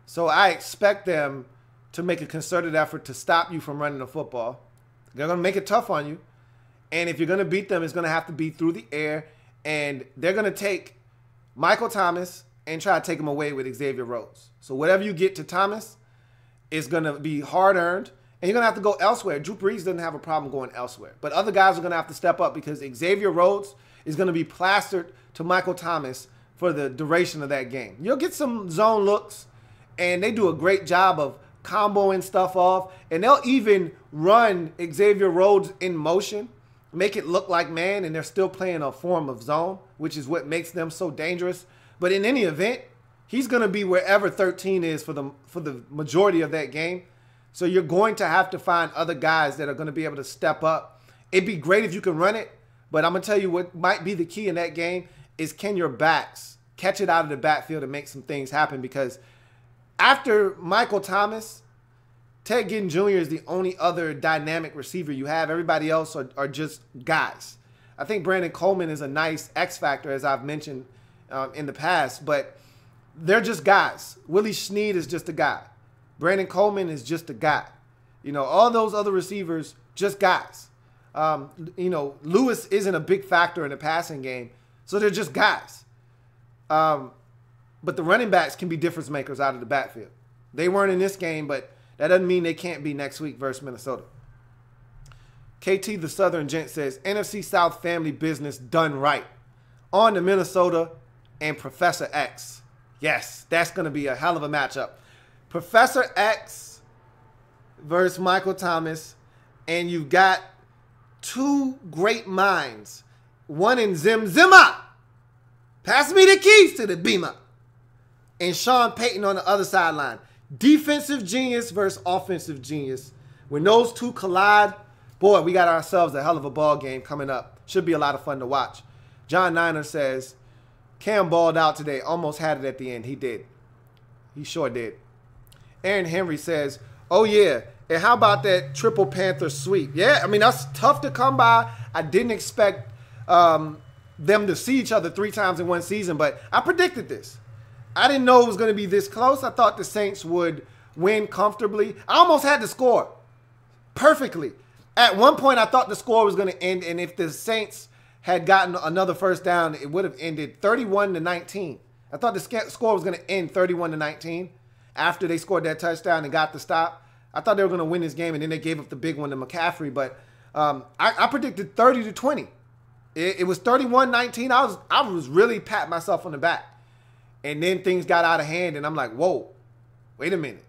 So I expect them to make a concerted effort to stop you from running the football. They're going to make it tough on you. And if you're going to beat them, it's going to have to be through the air. And they're going to take Michael Thomas and try to take him away with Xavier Rhodes. So whatever you get to Thomas is going to be hard-earned. And you're going to have to go elsewhere. Drew Brees doesn't have a problem going elsewhere. But other guys are going to have to step up because Xavier Rhodes is going to be plastered to Michael Thomas for the duration of that game. You'll get some zone looks, and they do a great job of comboing stuff off. And they'll even run Xavier Rhodes in motion, make it look like man, and they're still playing a form of zone, which is what makes them so dangerous. But in any event, he's going to be wherever 13 is for the majority of that game. So you're going to have to find other guys that are going to be able to step up. It'd be great if you can run it, but I'm going to tell you what might be the key in that game is can your backs catch it out of the backfield and make some things happen, because after Michael Thomas, Ted Ginn Jr. is the only other dynamic receiver you have. Everybody else are just guys. I think Brandon Coleman is a nice X factor, as I've mentioned in the past, but they're just guys. Willie Snead is just a guy. Brandon Coleman is just a guy. You know, all those other receivers, just guys. Lewis isn't a big factor in the passing game, so they're just guys. But the running backs can be difference makers out of the backfield. They weren't in this game, but that doesn't mean they can't be next week versus Minnesota. KT the Southern Gent says, NFC South family business done right. On to Minnesota and Professor X. Yes, that's going to be a hell of a matchup. Professor X versus Michael Thomas, and you've got two great minds. One in Zimma. Pass me the keys to the beamer. And Sean Payton on the other sideline. Defensive genius versus offensive genius. When those two collide, boy, we got ourselves a hell of a ball game coming up. Should be a lot of fun to watch. John Niner says, Cam balled out today. Almost had it at the end. He did. He sure did. Aaron Henry says, oh, yeah. And how about that triple Panther sweep? Yeah, I mean, that's tough to come by. I didn't expect them to see each other 3 times in one season, but I predicted this. I didn't know it was going to be this close. I thought the Saints would win comfortably. I almost had the score perfectly. At one point, I thought the score was going to end, and if the Saints had gotten another first down, it would have ended 31-19. I thought the score was going to end 31-19 after they scored that touchdown and got the stop. I thought they were going to win this game, and then they gave up the big one to McCaffrey. But I predicted 30-20. It was 31-19. I was really patting myself on the back. And then things got out of hand, and I'm like, whoa, wait a minute.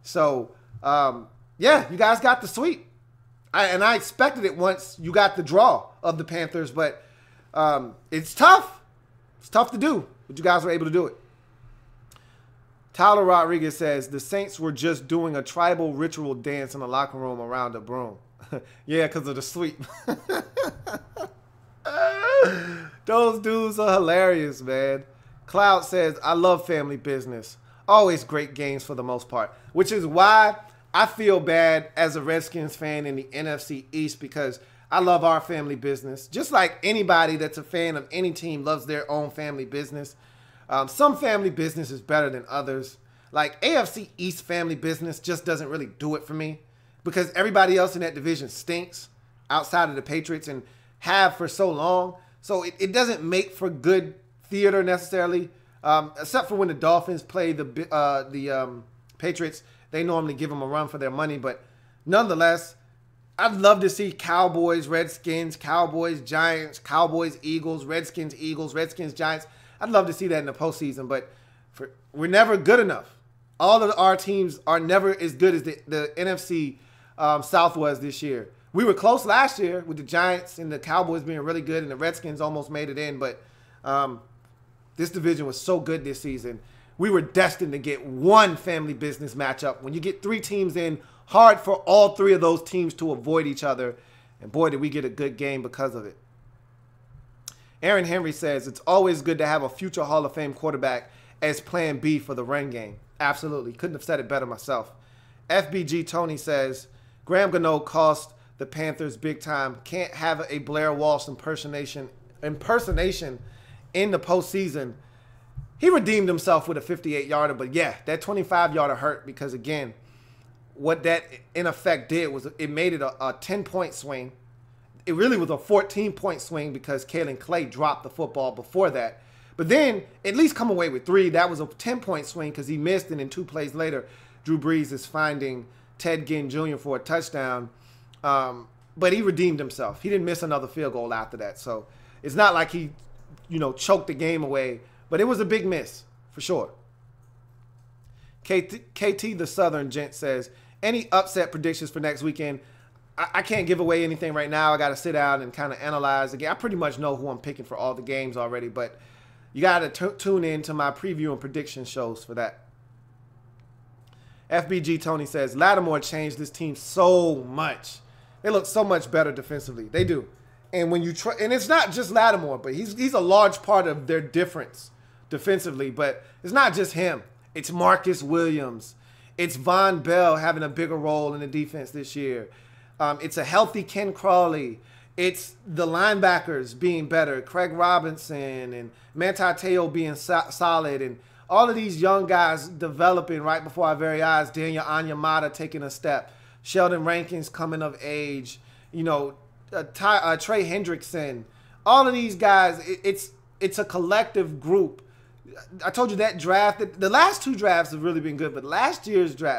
So, yeah, you guys got the sweep. I expected it once you got the draw of the Panthers, but it's tough. It's tough to do, but you guys were able to do it. Tyler Rodriguez says, the Saints were just doing a tribal ritual dance in the locker room around a broom. Yeah, because of the sweep. Those dudes are hilarious, man. Cloud says, I love family business. Always great games for the most part, which is why I feel bad as a Redskins fan in the NFC East, because I love our family business. Just like anybody that's a fan of any team loves their own family business. Some family business is better than others. Like AFC East family business just doesn't really do it for me, because everybody else in that division stinks outside of the Patriots and have for so long. So it doesn't make for good theater necessarily, except for when the Dolphins play the Patriots. They normally give them a run for their money, but nonetheless, I'd love to see Cowboys, Redskins, Cowboys, Giants, Cowboys, Eagles, Redskins, Eagles, Redskins, Giants. I'd love to see that in the postseason, but we're never good enough. All of our teams are never as good as the NFC South was this year. We were close last year with the Giants and the Cowboys being really good, and the Redskins almost made it in, but this division was so good this season. We were destined to get one family business matchup. When you get three teams in, hard for all three of those teams to avoid each other. And boy, did we get a good game because of it. Aaron Henry says, it's always good to have a future Hall of Fame quarterback as plan B for the run game. Absolutely. Couldn't have said it better myself. FBG Tony says, Graham Gano cost the Panthers big time. Can't have a Blair Walsh impersonation in the postseason. He redeemed himself with a 58-yarder, but yeah, that 25-yarder hurt because, again, what that in effect did was it made it a 10-point swing. It really was a 14-point swing because Kalen Clay dropped the football before that. But then at least come away with 3. That was a 10-point swing because he missed, and then 2 plays later, Drew Brees is finding Ted Ginn Jr. for a touchdown. But he redeemed himself. He didn't miss another field goal after that. So it's not like he, choked the game away. But it was a big miss, for sure. KT the Southern Gent says, any upset predictions for next weekend? I can't give away anything right now. I got to sit down and kind of analyze again. I pretty much know who I'm picking for all the games already, but you got to tune in to my preview and prediction shows for that. FBG Tony says, Lattimore changed this team so much. They look so much better defensively. They do. And when you try, and it's not just Lattimore, but he's a large part of their difference defensively. But it's not just him. It's Marcus Williams. It's Von Bell having a bigger role in the defense this year. It's a healthy Ken Crawley. It's the linebackers being better. Craig Robinson and Manti Te'o being solid. And all of these young guys developing right before our very eyes. Daniel Onyemata taking a step. Sheldon Rankins coming of age. Trey Hendrickson. All of these guys, it's a collective group. I told you that draft, the last 2 drafts have really been good, but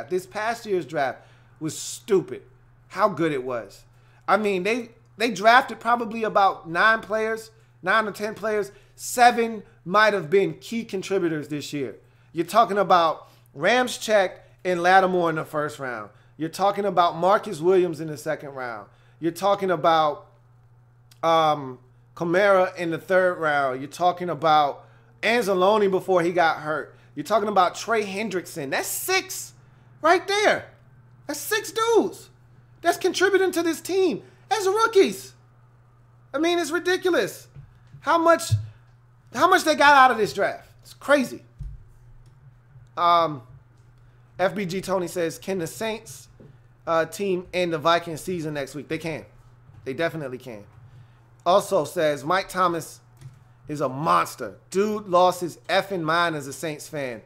this past year's draft was stupid. How good it was. I mean, they drafted probably about 9 or 10 players. 7 might have been key contributors this year. You're talking about Ramczyk and Lattimore in the first round. You're talking about Marcus Williams in the second round. You're talking about Kamara in the third round. You're talking about Anzalone before he got hurt. You're talking about Trey Hendrickson. That's 6 right there. That's 6 dudes that's contributing to this team as rookies. I mean, it's ridiculous how much they got out of this draft. It's crazy. FBG Tony says, can the Saints team end the Vikings season next week? They can. They definitely can. Also says, Mike Thomas is a monster. Dude lost his effing mind as a Saints fan.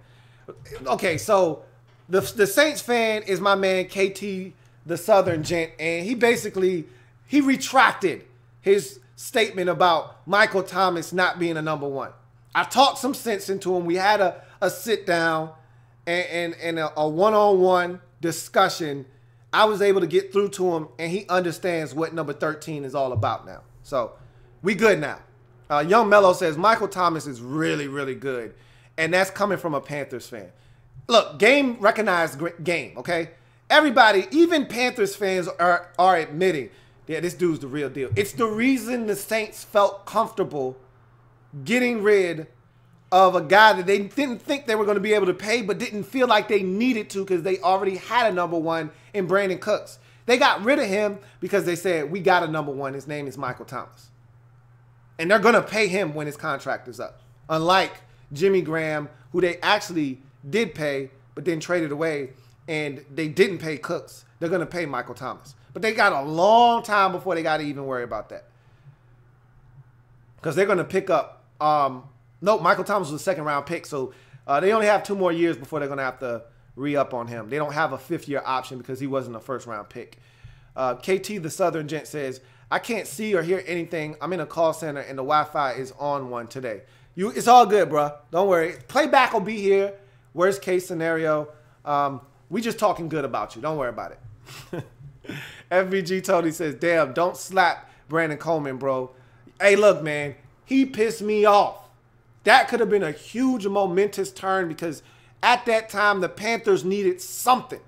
Okay, so the Saints fan is my man KT the Southern Gent, and he retracted his statement about Michael Thomas not being a number 1. I talked some sense into him. We had a sit down and a one-on-one discussion, I was able to get through to him, and he understands what number 13 is all about now. So we good now. Young Mello says, Michael Thomas is really, really good. And that's coming from a Panthers fan. Look, game recognized game, okay? Everybody, even Panthers fans are admitting, yeah, this dude's the real deal. It's the reason the Saints felt comfortable getting rid of a guy that they didn't think they were going to be able to pay, but didn't feel like they needed to because they already had a number one in Brandon Cooks. They got rid of him because they said, we got a number one. His name is Michael Thomas. And they're going to pay him when his contract is up. Unlike Jimmy Graham, who they actually did pay, but then traded away, and they didn't pay Cooks. They're going to pay Michael Thomas. But they got a long time before they got to even worry about that. Because they're going to pick up, no, Michael Thomas was a second-round pick, so they only have 2 more years before they're going to have to re-up on him. They don't have a 5th-year option because he wasn't a first-round pick. KT, the Southern Gent, says, I can't see or hear anything. I'm in a call center, and the Wi-Fi is on one today. It's all good, bro. Don't worry. Playback will be here. Worst case scenario. We just talking good about you. Don't worry about it. FBG Tony says, damn, don't slap Brandon Coleman, bro. Hey, look, man. He pissed me off. That could have been a huge momentous turn because at that time, the Panthers needed something.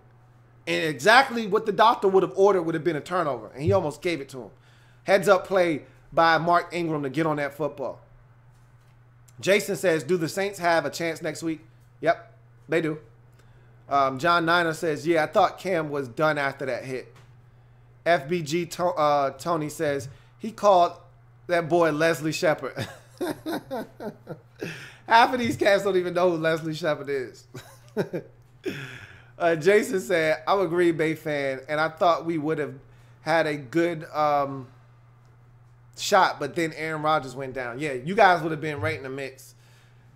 And exactly what the doctor would have ordered would have been a turnover. And he almost gave it to him. Heads up play by Mark Ingram to get on that football. Jason says, do the Saints have a chance next week? Yep, they do. John Niner says, yeah, I thought Cam was done after that hit. FBG Tony says, he called that boy Leslie Shepard. Half of these cats don't even know who Leslie Shepard is. Jason said, I'm a Green Bay fan, and I thought we would have had a good shot, but then Aaron Rodgers went down. Yeah, you guys would have been right in the mix.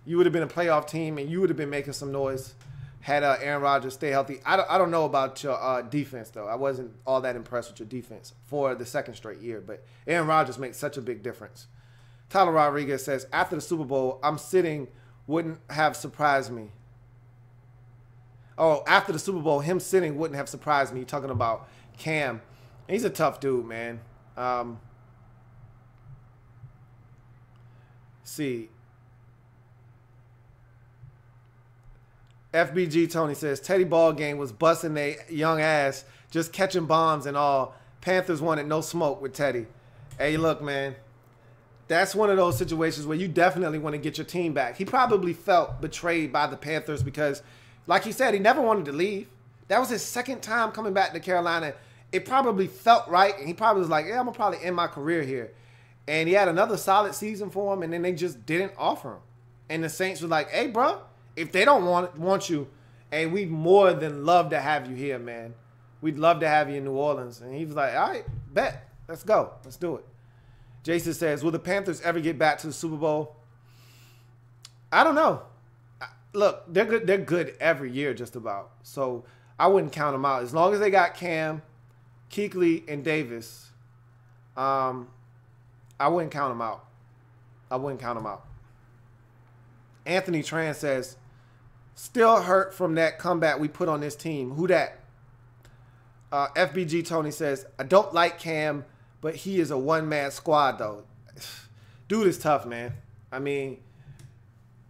You would have been a playoff team, and you would have been making some noise had Aaron Rodgers stay healthy. I don't know about your defense, though. I wasn't all that impressed with your defense for the 2nd straight year, but Aaron Rodgers makes such a big difference. Tyler Rodriguez says, after the Super Bowl, I'm sitting wouldn't have surprised me. Oh, after the Super Bowl, him sitting wouldn't have surprised me. Talking about Cam. He's a tough dude, man. See. FBG Tony says, Teddy Ballgame was busting their young ass, just catching bombs and all. Panthers wanted no smoke with Teddy. Hey, look, man. That's one of those situations where you definitely want to get your team back. He probably felt betrayed by the Panthers because, like he said, he never wanted to leave. That was his 2nd time coming back to Carolina. It probably felt right, and he probably was like, yeah, I'm going to probably end my career here. And he had another solid season for him, and then they just didn't offer him. And the Saints were like, hey, bro, if they don't want you, hey, we'd more than love to have you here, man. We'd love to have you in New Orleans. And he was like, all right, bet. Let's go. Let's do it. Jason says, will the Panthers ever get back to the Super Bowl? I don't know. Look, they're good. They're good every year just about. So I wouldn't count them out. As long as they got Cam, Kuechly, and Davis, I wouldn't count them out. I wouldn't count them out. Anthony Tran says, still hurt from that comeback we put on this team. Who that? FBG Tony says, I don't like Cam, but he is a one-man squad, though. Dude is tough, man. I mean,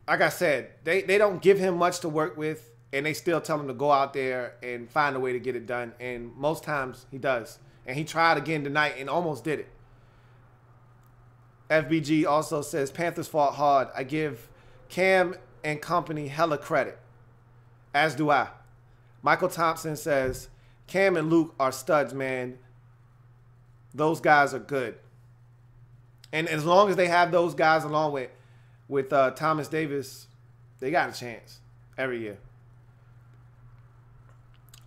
like I said, they don't give him much to work with, and they still tell him to go out there and find a way to get it done. And most times he does. And he tried again tonight and almost did it. FBG also says, Panthers fought hard. I give Cam and company hella credit, as do I. Michael Thompson says, Cam and Luke are studs, man. Those guys are good. And as long as they have those guys along with Thomas Davis, they got a chance every year.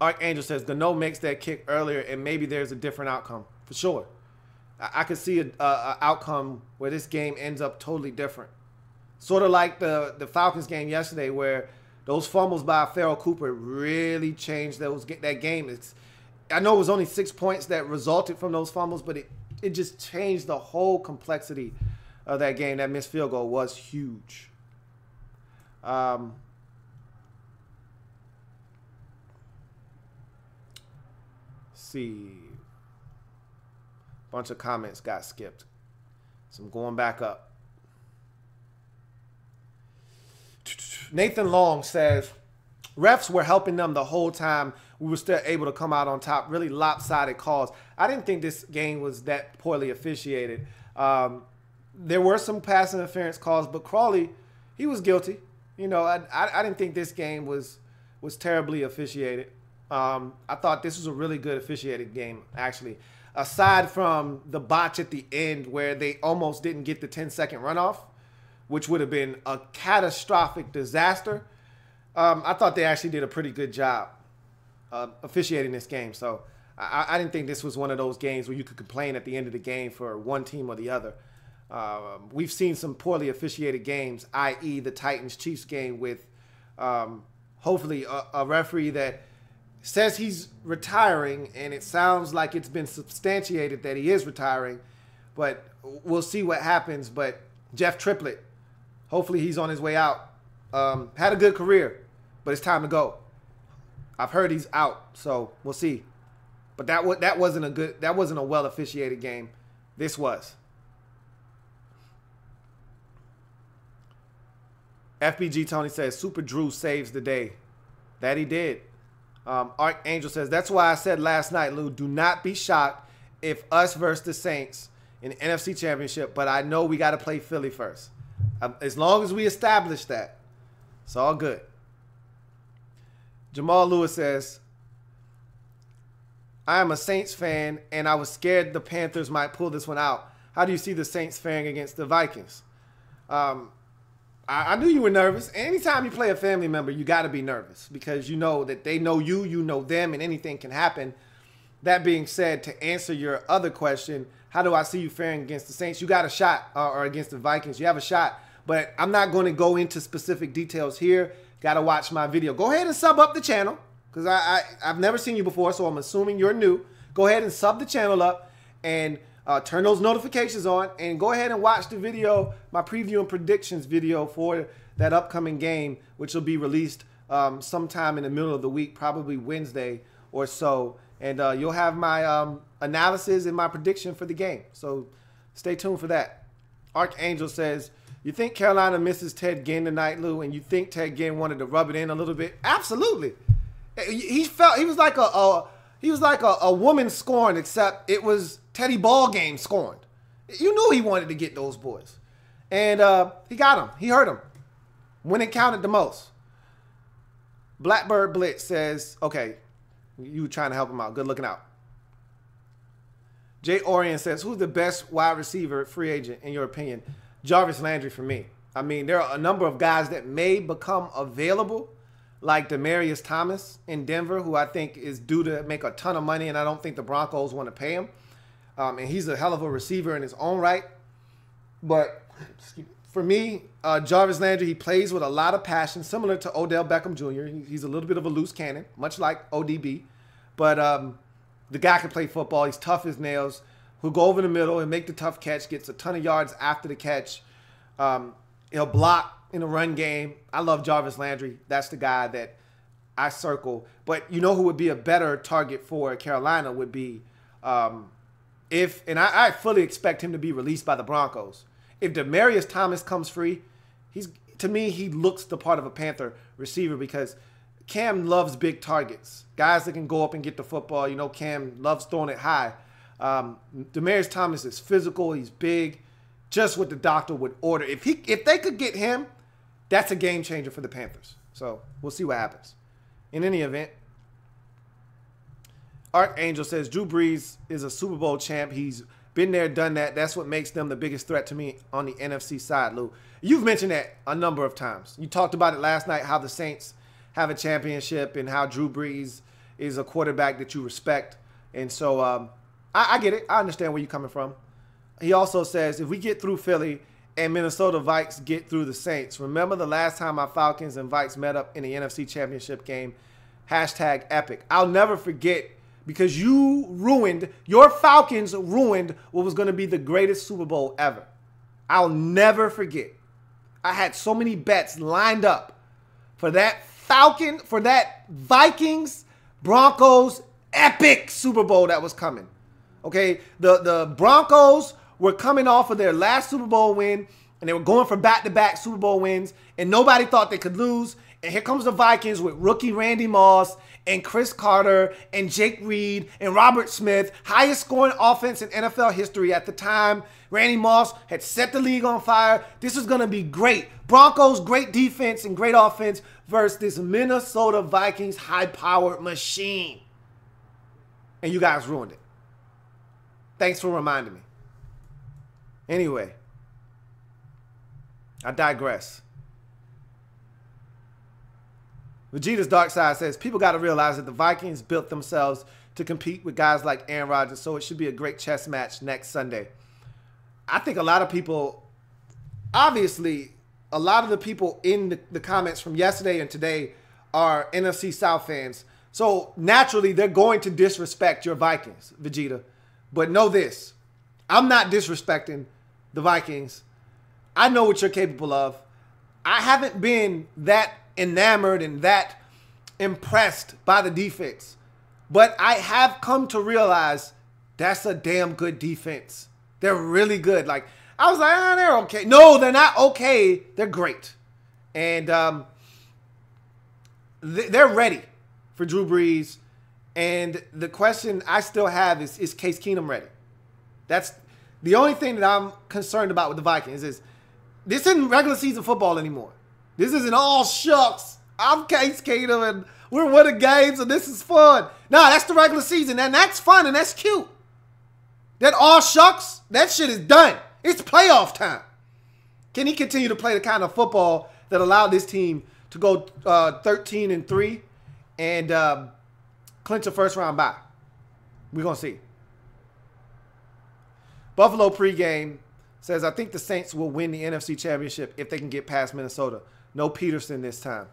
Archangel says, Gano makes that kick earlier, and maybe there's a different outcome. For sure. I could see an outcome where this game ends up totally different. Sort of like the Falcons game yesterday where those fumbles by Farrell Cooper really changed that game. I know it was only 6 points that resulted from those fumbles, but it just changed the whole complexity of that game. That missed field goal was huge. see. Bunch of comments got skipped. So I'm going back up. Nathan Long says, refs were helping them the whole time. We were still able to come out on top. Really lopsided calls. I didn't think this game was that poorly officiated. There were some pass interference calls, but Crawley, he was guilty. You know, I didn't think this game was terribly officiated. I thought this was a really good officiated game, actually. Aside from the botch at the end where they almost didn't get the 10-second runoff, which would have been a catastrophic disaster, I thought they actually did a pretty good job officiating this game. So I didn't think this was one of those games where you could complain at the end of the game for one team or the other. We've seen some poorly officiated games, i.e. the Titans-Chiefs game with hopefully a referee that says he's retiring, and it sounds like it's been substantiated that he is retiring, but we'll see what happens. But Jeff Triplett, hopefully he's on his way out. Had a good career, but it's time to go. I've heard he's out, so we'll see. But that wasn't a well officiated game. This was. FBG Tony says Super Drew saves the day. That he did. Archangel says, that's why I said last night, Lou, do not be shocked if us versus the Saints in the NFC Championship, but I know we got to play Philly first. As long as we establish that, it's all good. Jamal Lewis says, I am a Saints fan, and I was scared the Panthers might pull this one out. How do you see the Saints faring against the Vikings? I knew you were nervous. Anytime you play a family member, you got to be nervous because you know that they know you, you know them, and anything can happen. That being said, to answer your other question, how do I see you faring against the Saints? You got a shot, or against the Vikings. You have a shot, but I'm not going to go into specific details here. Got to watch my video. Go ahead and sub up the channel because I've never seen you before, so I'm assuming you're new. Go ahead and sub the channel up and turn those notifications on, and go ahead and watch the video, my preview and predictions video for that upcoming game, which will be released sometime in the middle of the week, probably Wednesday or so. And you'll have my analysis and my prediction for the game. So stay tuned for that. Archangel says, you think Carolina misses Ted Ginn tonight, Lou, and you think Ted Ginn wanted to rub it in a little bit? Absolutely. He was like a woman scorned, except it was Teddy Ballgame scorned. You knew he wanted to get those boys. And he got them. He hurt them when it counted the most. Blackbird Blitz says, okay, you were trying to help him out. Good looking out. Jay Orion says, who's the best wide receiver free agent in your opinion? Jarvis Landry for me. I mean, there are a number of guys that may become available, like Demaryius Thomas in Denver, who I think is due to make a ton of money, and I don't think the Broncos want to pay him. And he's a hell of a receiver in his own right. But for me, Jarvis Landry, he plays with a lot of passion, similar to Odell Beckham Jr. He's a little bit of a loose cannon, much like ODB. But the guy can play football. He's tough as nails. He'll go over the middle and make the tough catch, gets a ton of yards after the catch. He'll block in the run game. I love Jarvis Landry. That's the guy that I circle. But you know who would be a better target for Carolina would be and I fully expect him to be released by the Broncos. If Demaryius Thomas comes free, to me, he looks the part of a Panther receiver because Cam loves big targets. Guys that can go up and get the football. You know, Cam loves throwing it high. Demaryius Thomas is physical. He's big. Just what the doctor would order. If they could get him, that's a game changer for the Panthers. So we'll see what happens. In any event, Archangel says Drew Brees is a Super Bowl champ. He's been there, done that. That's what makes them the biggest threat to me on the NFC side, Lou. You've mentioned that a number of times. You talked about it last night, how the Saints have a championship and how Drew Brees is a quarterback that you respect. And so I get it. I understand where you're coming from. He also says, if we get through Philly and Minnesota Vikes get through the Saints, remember the last time our Falcons and Vikes met up in the NFC Championship game? Hashtag epic. I'll never forget because your Falcons ruined what was going to be the greatest Super Bowl ever. I'll never forget. I had so many bets lined up for that Vikings, Broncos, epic Super Bowl that was coming. Okay, the Broncos were coming off of their last Super Bowl win, and they were going for back-to-back Super Bowl wins, and nobody thought they could lose. And here comes the Vikings with rookie Randy Moss and Chris Carter and Jake Reed and Robert Smith, highest scoring offense in NFL history at the time. Randy Moss had set the league on fire. This is going to be great. Broncos, great defense and great offense versus this Minnesota Vikings high-powered machine. And you guys ruined it. Thanks for reminding me. Anyway, I digress. Vegeta's Dark Side says, people got to realize that the Vikings built themselves to compete with guys like Aaron Rodgers, so it should be a great chess match next Sunday. I think a lot of people, obviously, a lot of the people in the comments from yesterday and today are NFC South fans. So naturally, they're going to disrespect your Vikings, Vegeta. But know this, I'm not disrespecting the Vikings. I know what you're capable of. I haven't been that enamored and that impressed by the defense. But I have come to realize that's a damn good defense. They're really good. Like, I was like, oh, they're okay. No, they're not okay. They're great. And they're ready for Drew Brees. And the question I still have is Case Keenum ready? That's the only thing that I'm concerned about with the Vikings is this isn't regular season football anymore. This isn't all shucks. I'm Case Keenum and we're winning games and this is fun. No, that's the regular season and that's fun and that's cute. That all shucks, that shit is done. It's playoff time. Can he continue to play the kind of football that allowed this team to go 13-3 and clinch a first-round bye? We're going to see. Buffalo pregame says, I think the Saints will win the NFC Championship if they can get past Minnesota. No Peterson this time.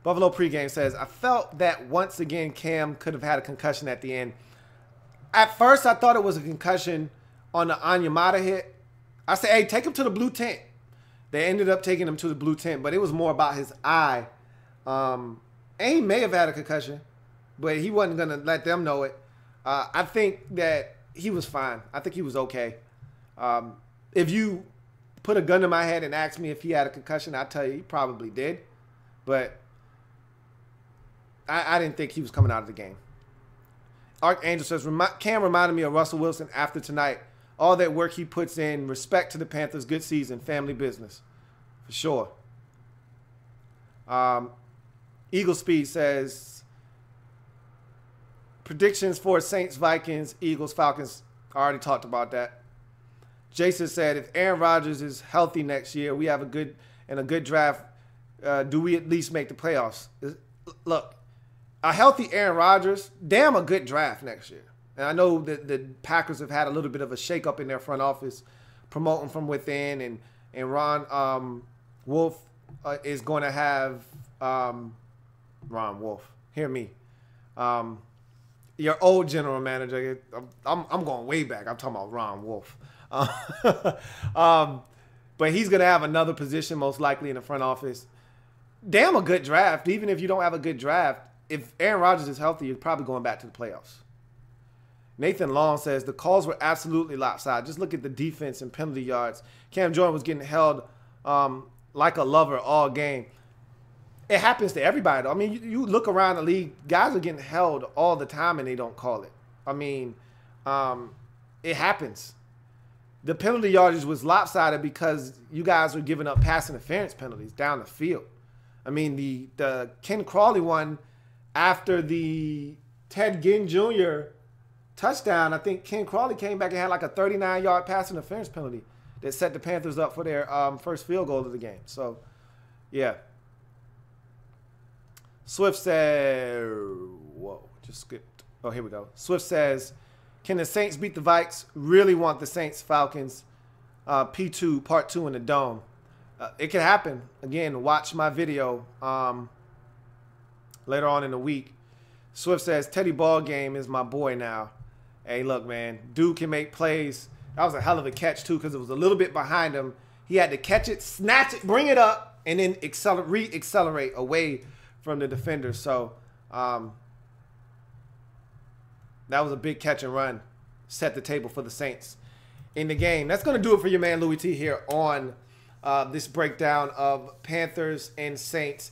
Buffalo pregame says, I felt that once again Cam could have had a concussion at the end. At first, I thought it was a concussion on the Anyamata hit. I said, hey, take him to the blue tent. They ended up taking him to the blue tent, but it was more about his eye. And he may have had a concussion, but he wasn't going to let them know it. I think that he was fine. I think he was okay. If you put a gun to my head and asked me if he had a concussion, I'd tell you he probably did. But I didn't think he was coming out of the game. Archangel says, Cam reminded me of Russell Wilson after tonight. All that work he puts in, respect to the Panthers, good season, family business. For sure. Eagle Speed says, predictions for Saints, Vikings, Eagles, Falcons. I already talked about that. Jason said, if Aaron Rodgers is healthy next year, we have a good draft. Do we at least make the playoffs? Look, a healthy Aaron Rodgers, damn a good draft next year. And I know that the Packers have had a little bit of a shakeup in their front office, promoting from within, and Ron Wolf is going to have Ron Wolf. Hear me, your old general manager. I'm going way back. I'm talking about Ron Wolf. But he's going to have another position most likely in the front office. Damn a good draft. Even if you don't have a good draft, if Aaron Rodgers is healthy, you're probably going back to the playoffs. Nathan Long says, the calls were absolutely lopsided. Just look at the defense and penalty yards. Cam Jordan was getting held like a lover all game. It happens to everybody, though. I mean, you look around the league, guys are getting held all the time and they don't call it. I mean, it happens. The penalty yardage was lopsided because you guys were giving up pass interference penalties down the field. I mean, the Ken Crawley one after the Ted Ginn Jr. touchdown, I think Ken Crawley came back and had like a 39-yard pass interference penalty that set the Panthers up for their first field goal of the game. So, yeah. Swift said, whoa, just skipped. Oh, here we go. Swift says, can the Saints beat the Vikes? Really want the Saints Falcons P2 Part 2 in the Dome. It could happen. Again, watch my video later on in the week. Swift says, Teddy Ballgame is my boy now. Hey, look, man, dude can make plays. That was a hell of a catch, too, because it was a little bit behind him. He had to catch it, snatch it, bring it up, and then re-accelerate away from the defender. So that was a big catch and run. Set the table for the Saints in the game. That's going to do it for your man Louie T here on this breakdown of Panthers and Saints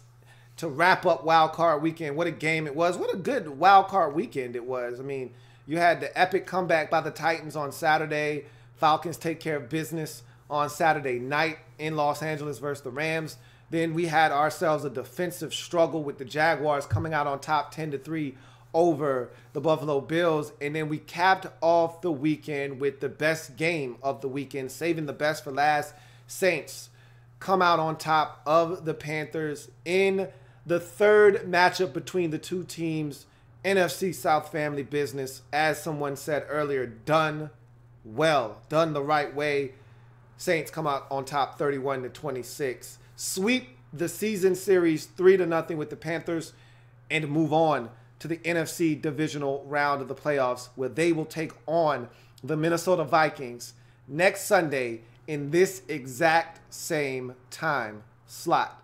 to wrap up Wildcard Weekend. What a game it was. What a good Wildcard Weekend it was. I mean, you had the epic comeback by the Titans on Saturday. Falcons take care of business on Saturday night in Los Angeles versus the Rams. Then we had ourselves a defensive struggle with the Jaguars coming out on top 10-3 over the Buffalo Bills. And then we capped off the weekend with the best game of the weekend, saving the best for last. Saints come out on top of the Panthers in the third matchup between the two teams. NFC South family business, as someone said earlier, done well, done the right way. Saints come out on top 31-26. Sweep the season series 3-0 with the Panthers and move on to the NFC divisional round of the playoffs, where they will take on the Minnesota Vikings next Sunday in this exact same time slot.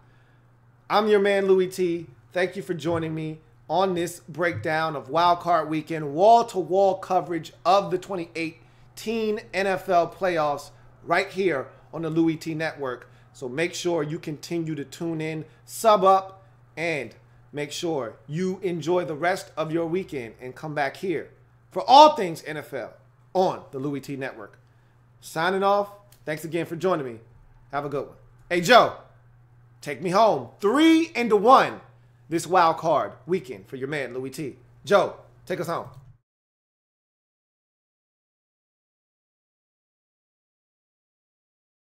I'm your man Louie T. Thank you for joining me on this breakdown of Wildcard Weekend, wall-to-wall coverage of the 2018 NFL playoffs right here on the Louie T Network. So make sure you continue to tune in, sub up, and make sure you enjoy the rest of your weekend and come back here for all things NFL on the Louie T Network. Signing off. Thanks again for joining me. Have a good one. Hey, Joe, take me home. 3-1 this Wild Card Weekend for your man, Louie T. Joe, take us home.